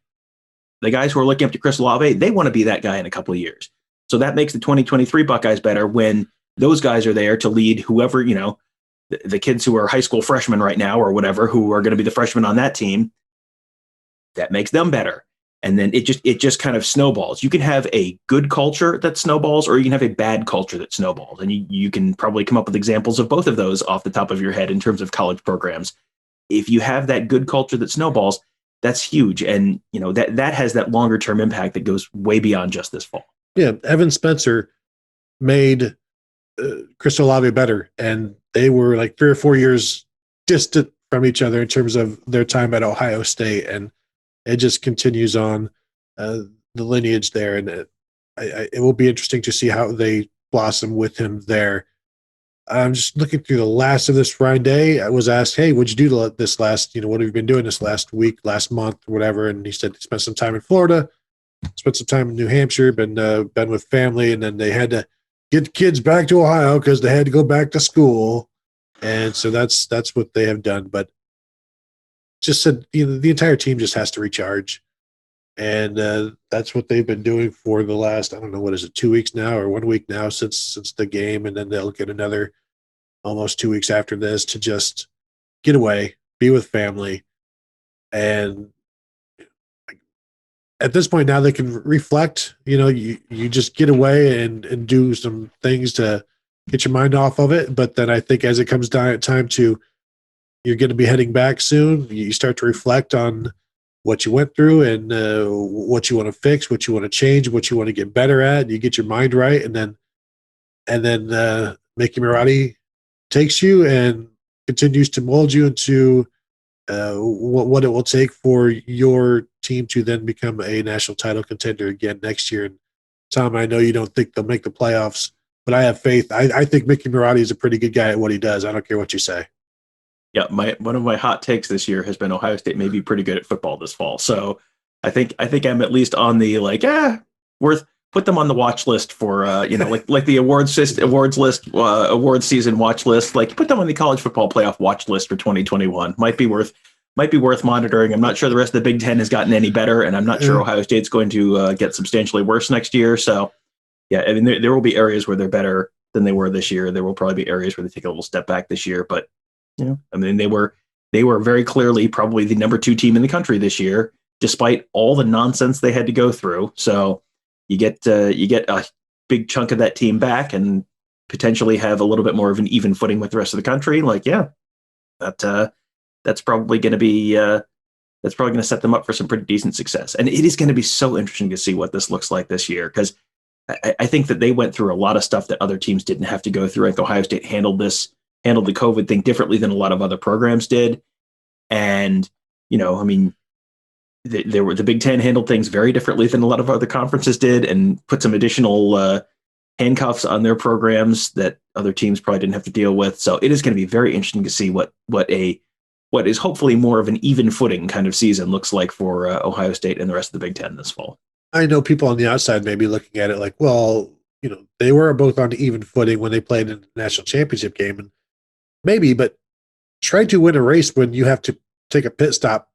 the guys who are looking up to Chris Olave, they want to be that guy in a couple of years. So that makes the 2023 Buckeyes better when those guys are there to lead whoever, the kids who are high school freshmen right now or whatever, who are going to be the freshmen on that team. That makes them better. And then it just kind of snowballs. You can have a good culture that snowballs, or you can have a bad culture that snowballs. And you can probably come up with examples of both of those off the top of your head in terms of college programs. If you have that good culture that snowballs, that's huge. And, that has that longer term impact that goes way beyond just this fall. Yeah. Evan Spencer made Chris Olave better. And they were like 3 or 4 years distant from each other in terms of their time at Ohio State. And it just continues on the lineage there. And it will be interesting to see how they blossom with him there. I'm just looking through the last of this Friday. I was asked, hey, what'd you do this last, what have you been doing this last week, last month, whatever? And he said he spent some time in Florida, spent some time in New Hampshire, been with family. And then they had to get the kids back to Ohio because they had to go back to school. And so that's what they have done. But just said, the entire team just has to recharge. And that's what they've been doing for the last, I don't know, what is it, 2 weeks now or 1 week now since the game. And then they'll get another almost 2 weeks after this to just get away, be with family. And at this point now they can reflect, you just get away and do some things to get your mind off of it. But then I think as it comes down time to, you're going to be heading back soon, you start to reflect on what you went through and what you want to fix, what you want to change, what you want to get better at. You get your mind right, and then Mickey Marotti takes you and continues to mold you into what it will take for your team to then become a national title contender again next year. And Tom, I know you don't think they'll make the playoffs, but I have faith. I think Mickey Marotti is a pretty good guy at what he does. I don't care what you say. Yeah, one of my hot takes this year has been Ohio State may be pretty good at football this fall. So I think I'm at least on the put them on the watch list for like the awards season watch list. Like put them on the college football playoff watch list for 2021. Might be worth monitoring. I'm not sure the rest of the Big Ten has gotten any better, and I'm not sure Ohio State's going to get substantially worse next year. So yeah, I mean there will be areas where they're better than they were this year. There will probably be areas where they take a little step back this year, but I mean, they were very clearly probably the number 2 team in the country this year, despite all the nonsense they had to go through. So you get a big chunk of that team back and potentially have a little bit more of an even footing with the rest of the country, like, yeah, that's probably going to be that's probably going to set them up for some pretty decent success. And it is going to be so interesting to see what this looks like this year, because I think that they went through a lot of stuff that other teams didn't have to go through. I think Ohio State handled the COVID thing differently than a lot of other programs did. And, I mean, the Big Ten handled things very differently than a lot of other conferences did, and put some additional handcuffs on their programs that other teams probably didn't have to deal with. So it is going to be very interesting to see what is hopefully more of an even footing kind of season looks like for Ohio State and the rest of the Big Ten this fall. I know people on the outside may be looking at it like, well, they were both on even footing when they played in the national championship game, and maybe, but try to win a race when you have to take a pit stop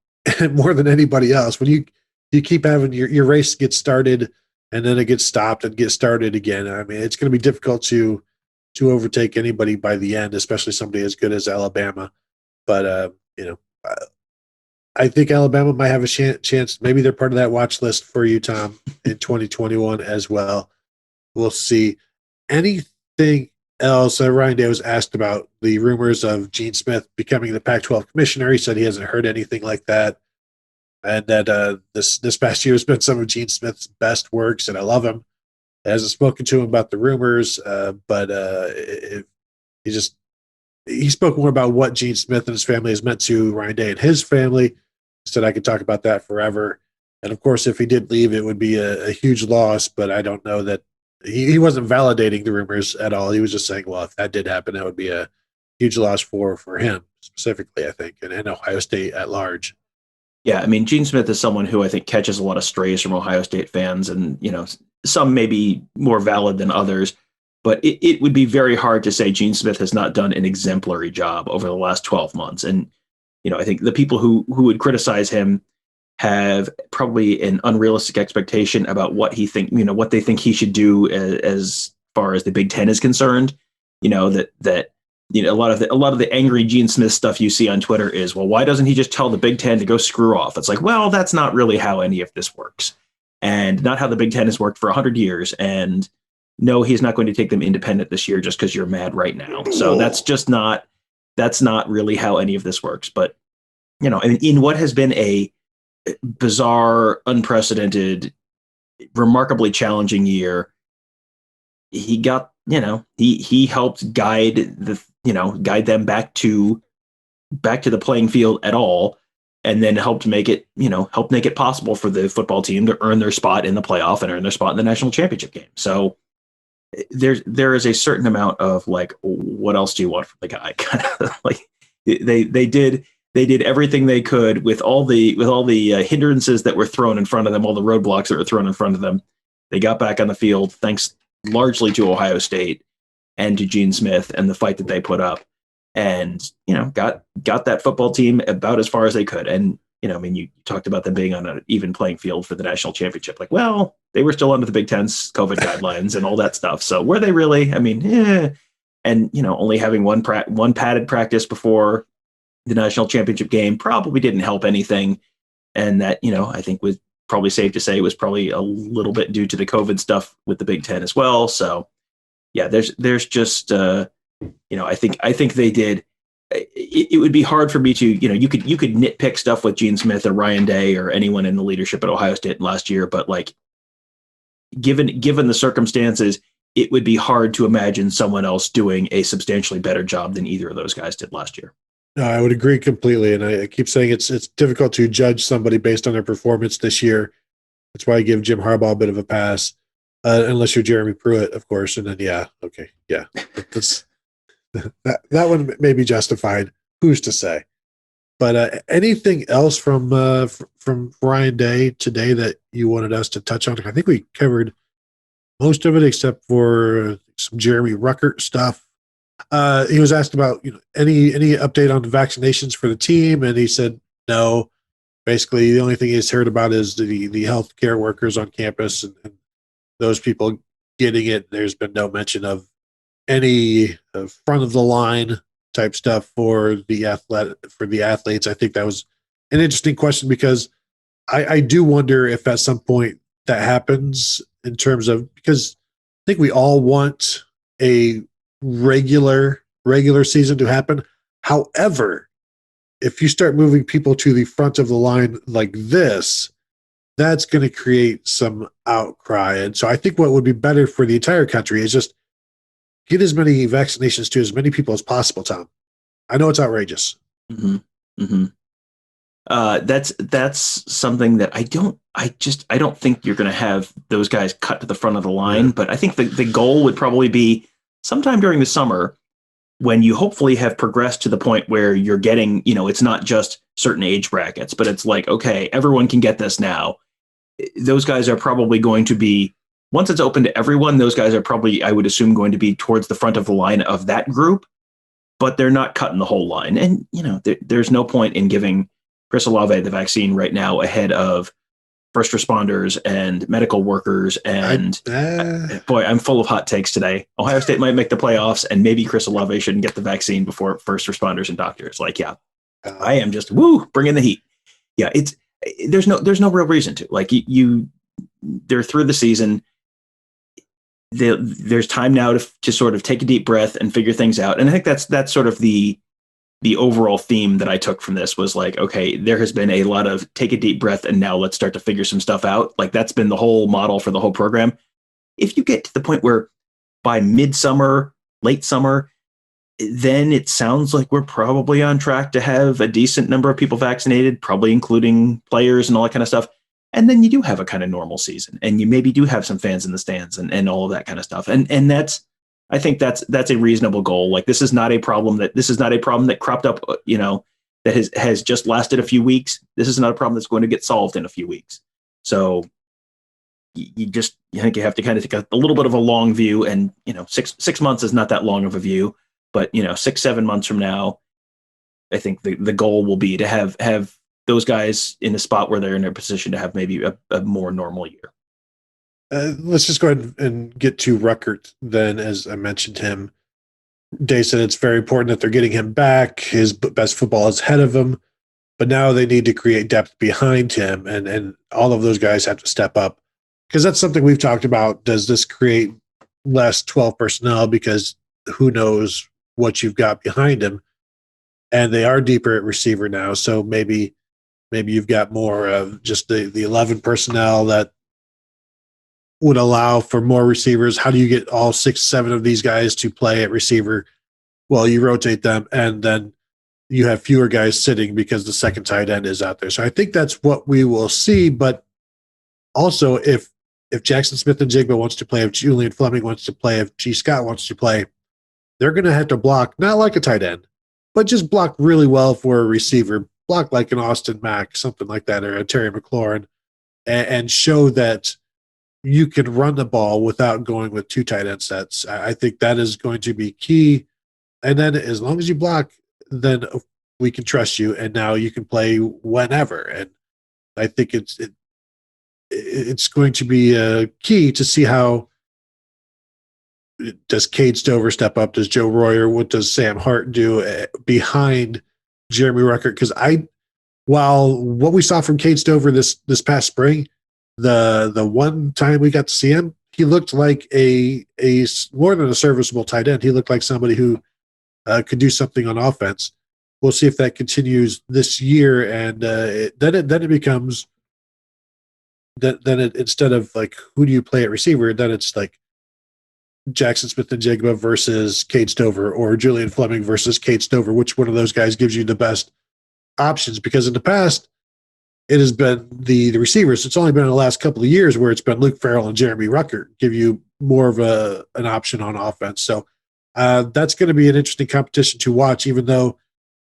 more than anybody else. When you keep having your race get started and then it gets stopped and get started again. I mean, it's going to be difficult to overtake anybody by the end, especially somebody as good as Alabama. But I think Alabama might have a chance. Maybe they're part of that watch list for you, Tom, in 2021 as well. We'll see. Anything else? Ryan Day was asked about the rumors of Gene Smith becoming the Pac-12 commissioner. He said he hasn't heard anything like that, and that this past year has been some of Gene Smith's best works, and I love him. I hasn't spoken to him about the rumors, but he spoke more about what Gene Smith and his family has meant to Ryan Day and his family. He said I could talk about that forever. And of course, if he did leave, it would be a huge loss, but I don't know that he wasn't validating the rumors at all. He was just saying, well, if that did happen, that would be a huge loss for him specifically, I think, and Ohio State at large. Yeah, I mean, Gene Smith is someone who I think catches a lot of strays from Ohio State fans, and some may be more valid than others, but it would be very hard to say Gene Smith has not done an exemplary job over the last 12 months. And I think the people who would criticize him have probably an unrealistic expectation about what what they think he should do as far as the Big Ten is concerned. A lot of the angry Gene Smith stuff you see on Twitter is, well, why doesn't he just tell the Big Ten to go screw off? It's like, well, that's not really how any of this works, and not how the Big Ten has worked for 100 years. And no, he's not going to take them independent this year just because you're mad right now. So that's not really how any of this works. But in what has been a bizarre, unprecedented, remarkably challenging year, he got he helped guide them back to the playing field at all, and then helped make it possible for the football team to earn their spot in the playoff and earn their spot in the national championship game. So there is a certain amount of like, what else do you want from the guy? Kind of like they did everything they could with all the hindrances that were thrown in front of them, all the roadblocks that were thrown in front of them. They got back on the field thanks largely to Ohio State and to Gene Smith and the fight that they put up, and got that football team about as far as they could. And you talked about them being on an even playing field for the national championship. Like, well, they were still under the Big Ten's COVID guidelines and all that stuff. So were they really? I mean, and only having one padded practice before the national championship game probably didn't help anything. And that, I think was probably safe to say was probably a little bit due to the COVID stuff with the Big Ten as well. So yeah, there's just, I think they did. It would be hard for me to, you could nitpick stuff with Gene Smith or Ryan Day or anyone in the leadership at Ohio State last year, but like, given the circumstances, it would be hard to imagine someone else doing a substantially better job than either of those guys did last year. No, I would agree completely, and I keep saying it's difficult to judge somebody based on their performance this year. That's why I give Jim Harbaugh a bit of a pass, unless you're Jeremy Pruitt, of course. And then that's that one may be justified. Who's to say? But anything else from Ryan Day today that you wanted us to touch on? I think we covered most of it except for some Jeremy Ruckert stuff. He was asked about any update on the vaccinations for the team, and he said no. Basically, the only thing he's heard about is the healthcare workers on campus and those people getting it. There's been no mention of any front of the line type stuff for the athletes. I think that was an interesting question because I do wonder if at some point that happens in terms of, because think we all want a regular season to happen. However, if you start moving people to the front of the line like this, that's going to create some outcry. And so I think what would be better for the entire country is just get as many vaccinations to as many people as possible, Tom. I know it's outrageous. Mm-hmm. Mm-hmm. That's something that I don't think you're going to have those guys cut to the front of the line. Yeah. But I think the goal would probably be sometime during the summer when you hopefully have progressed to the point where you're getting, it's not just certain age brackets, but it's like, okay, everyone can get this now. Those guys are probably going to be, once it's open to everyone, those guys are probably, I would assume, going to be towards the front of the line of that group, but they're not cutting the whole line. And, there's no point in giving Chris Olave the vaccine right now ahead of first responders and medical workers. And boy, I'm full of hot takes today. Ohio State might make the playoffs, and maybe Chris Olave shouldn't get the vaccine before first responders and doctors. I am just bringing the heat. Yeah, there's no real reason to. They're through the season. There's time now to sort of take a deep breath and figure things out. And I think that's sort of the overall theme that I took from this was like, okay, there has been a lot of take a deep breath and now let's start to figure some stuff out. Like that's been the whole model for the whole program. If you get to the point where by midsummer, late summer, then it sounds like we're probably on track to have a decent number of people vaccinated, probably including players and all that kind of stuff. And then you do have a kind of normal season and you maybe do have some fans in the stands and all of that kind of stuff. And I think that's a reasonable goal. Like this is not a problem that cropped up, that has just lasted a few weeks. This is not a problem that's going to get solved in a few weeks. So I think you have to kind of take a little bit of a long view, and 6 months is not that long of a view, but 6-7 months from now, I think the goal will be to have those guys in a spot where they're in a position to have maybe a more normal year. Let's just go ahead and get to Ruckert then. As I mentioned him, Day said it's very important that they're getting him back. His best football is ahead of him, but now they need to create depth behind him, and all of those guys have to step up, because that's something we've talked about. Does this create less 12 personnel? Because who knows what you've got behind him, and they are deeper at receiver now, so maybe you've got more of just the 11 personnel that would allow for more receivers. How do you get all 6-7 of these guys to play at receiver? Well, you rotate them, and then you have fewer guys sitting because the second tight end is out there. So I think that's what we will see. But also, if Jackson Smith and Jigba wants to play, if Julian Fleming wants to play, if G. Scott wants to play, they're going to have to block, not like a tight end, but just block really well for a receiver, block like an Austin Mack, something like that, or a Terry McLaurin, and show that you can run the ball without going with two tight end sets. I think that is going to be key. And then as long as you block, then we can trust you, and now you can play whenever. And I think it's going to be key to see how does Cade Stover step up? Does Joe Royer? What does Sam Hart do behind Jeremy Ruckert? Because while what we saw from Cade Stover this past spring, the one time we got to see him, he looked like a more than a serviceable tight end. He looked like somebody who could do something on offense. We'll see if that continues this year, and then it becomes instead of like who do you play at receiver, then it's like Jackson Smith and Jigba versus Cade Stover, or Julian Fleming versus Cade Stover. Which one of those guys gives you the best options? Because in the past, it has been the receivers. It's only been in the last couple of years where it's been Luke Farrell and Jeremy Ruckert give you more of an option on offense. So that's going to be an interesting competition to watch. Even though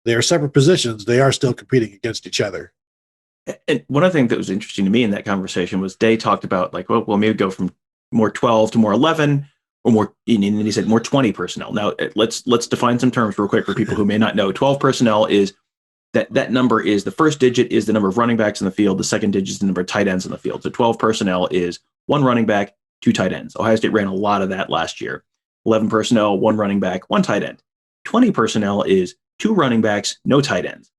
they are separate positions, they are still competing against each other. And one other thing that was interesting to me in that conversation was Day talked about like, well, maybe go from more 12 to more 11, or more, and then he said more 20 personnel. Now let's define some terms real quick for people who may not know. 12 personnel is that number is the first digit is the number of running backs in the field. The second digit is the number of tight ends in the field. So 12 personnel is one running back, two tight ends. Ohio State ran a lot of that last year. 11 personnel, one running back, one tight end. 20 personnel is two running backs, no tight ends.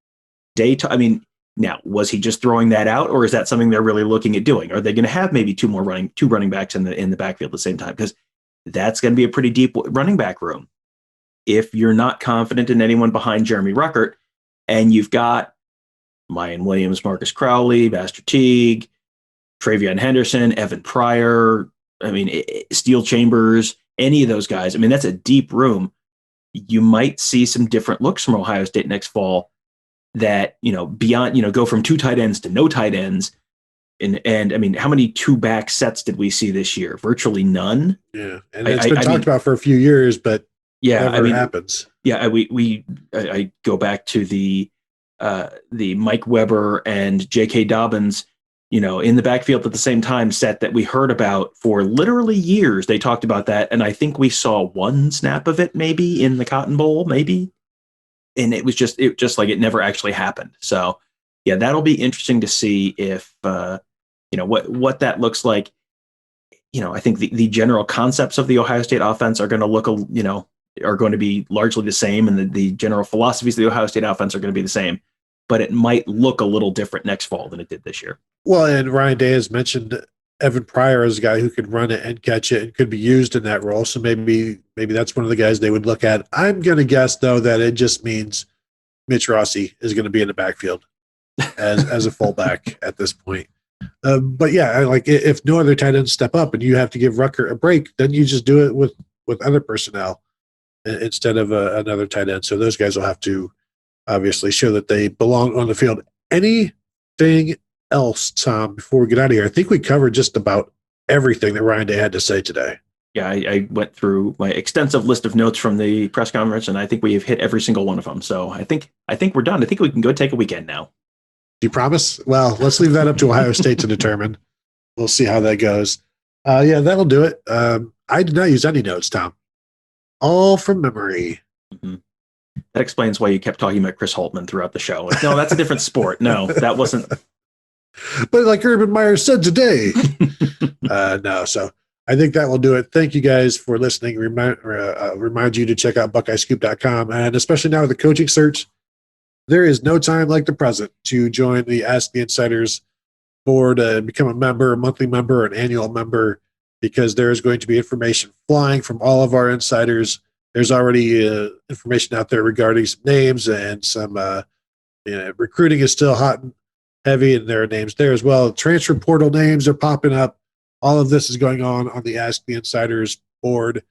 Now, was he just throwing that out, or is that something they're really looking at doing? Are they going to have maybe two running backs in the backfield at the same time? Because that's going to be a pretty deep running back room. If you're not confident in anyone behind Jeremy Ruckert, and you've got Mayan Williams, Marcus Crowley, Master Teague, Travion Henderson, Evan Pryor, Steel Chambers, any of those guys, that's a deep room. You might see some different looks from Ohio State next fall that, beyond, go from 2 tight ends to no tight ends. And how many 2-back sets did we see this year? Virtually none. Yeah. And it's been talked about for a few years, but never happens. Yeah. I go back to the Mike Weber and J.K. Dobbins, in the backfield at the same time set that we heard about for literally years. They talked about that. And I think we saw one snap of it maybe in the Cotton Bowl, maybe. And it was just like it never actually happened. So yeah, that'll be interesting to see if, what that looks like. I think the general concepts of the Ohio State offense are going to look, are going to be largely the same. And the general philosophies of the Ohio State offense are going to be the same, but it might look a little different next fall than it did this year. Well, and Ryan Day has mentioned Evan Pryor as a guy who could run it and catch it and could be used in that role. So maybe that's one of the guys they would look at. I'm going to guess, though, that it just means Mitch Rossi is going to be in the backfield as a fullback at this point. But yeah, like if no other tight ends step up and you have to give Rucker a break, then you just do it with other personnel instead of another tight end. So those guys will have to obviously show that they belong on the field. Anything else, Tom, before we get out of here? I think we covered just about everything that Ryan Day had to say today. Yeah, I went through my extensive list of notes from the press conference, and I think we have hit every single one of them. So I think we're done. I think we can go take a weekend now. Do you promise? Well, let's leave that up to Ohio State to determine. We'll see how that goes. Yeah, that'll do it. I did not use any notes, Tom. All from memory. Mm-hmm. That explains why you kept talking about Chris Holtmann throughout the show. Like, no, that's a different sport. No, that wasn't. But like Urban Meyer said today. No, so I think that will do it. Thank you guys for listening. Remind you to check out BuckeyeScoop.com. And especially now with the coaching search, there is no time like the present to join the Ask the Insiders board and become a member, a monthly member, an annual member, because there is going to be information flying from all of our insiders. There's already information out there regarding some names and some recruiting is still hot and heavy, and there are names there as well. Transfer portal names are popping up. All of this is going on the Ask the Insiders board.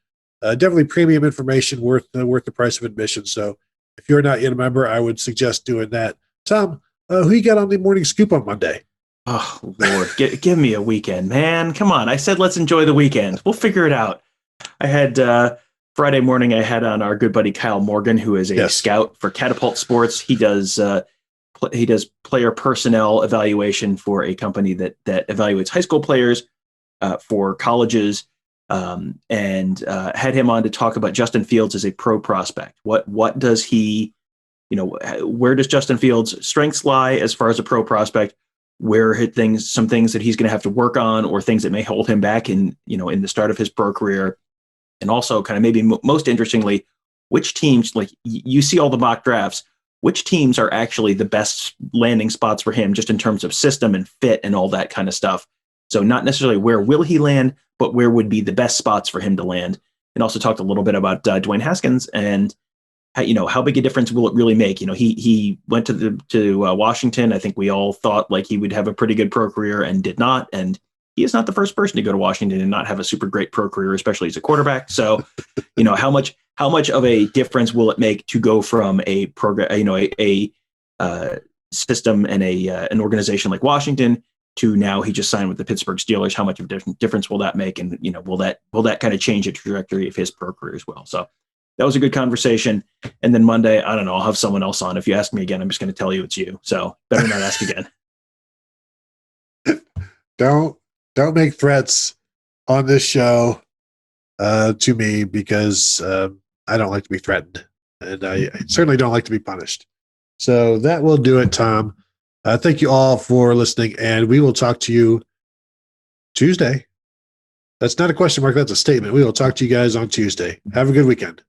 Definitely premium information worth the price of admission. So if you're not yet a member, I would suggest doing that. Tom, who you got on the morning scoop on Monday? Oh, Lord, give me a weekend, man. Come on. I said let's enjoy the weekend. We'll figure it out. I had Friday morning, I had on our good buddy Kyle Morgan, who is a scout for Catapult Sports. He does player personnel evaluation for a company that evaluates high school players for colleges, and had him on to talk about Justin Fields as a pro prospect. What does he, where does Justin Fields' strengths lie as far as a pro prospect? Where are some things that he's going to have to work on, or things that may hold him back in the start of his pro career? And also, kind of maybe most interestingly, which teams, like you see all the mock drafts, which teams are actually the best landing spots for him, just in terms of system and fit and all that kind of stuff. So not necessarily where will he land, but where would be the best spots for him to land. And also talked a little bit about Dwayne Haskins and how big a difference will it really make? He went to Washington. I think we all thought like he would have a pretty good pro career and did not. And he is not the first person to go to Washington and not have a super great pro career, especially as a quarterback. So, how much of a difference will it make to go from a program, a system and an organization like Washington to now he just signed with the Pittsburgh Steelers? How much of a difference will that make? And, will that kind of change the trajectory of his pro career as well? So that was a good conversation. And then Monday, I don't know, I'll have someone else on. If you ask me again, I'm just going to tell you it's you. So better not ask again. Don't make threats on this show to me, because I don't like to be threatened, and I certainly don't like to be punished. So that will do it, Tom. Thank you all for listening, and we will talk to you Tuesday. That's not a question mark. That's a statement. We will talk to you guys on Tuesday. Have a good weekend.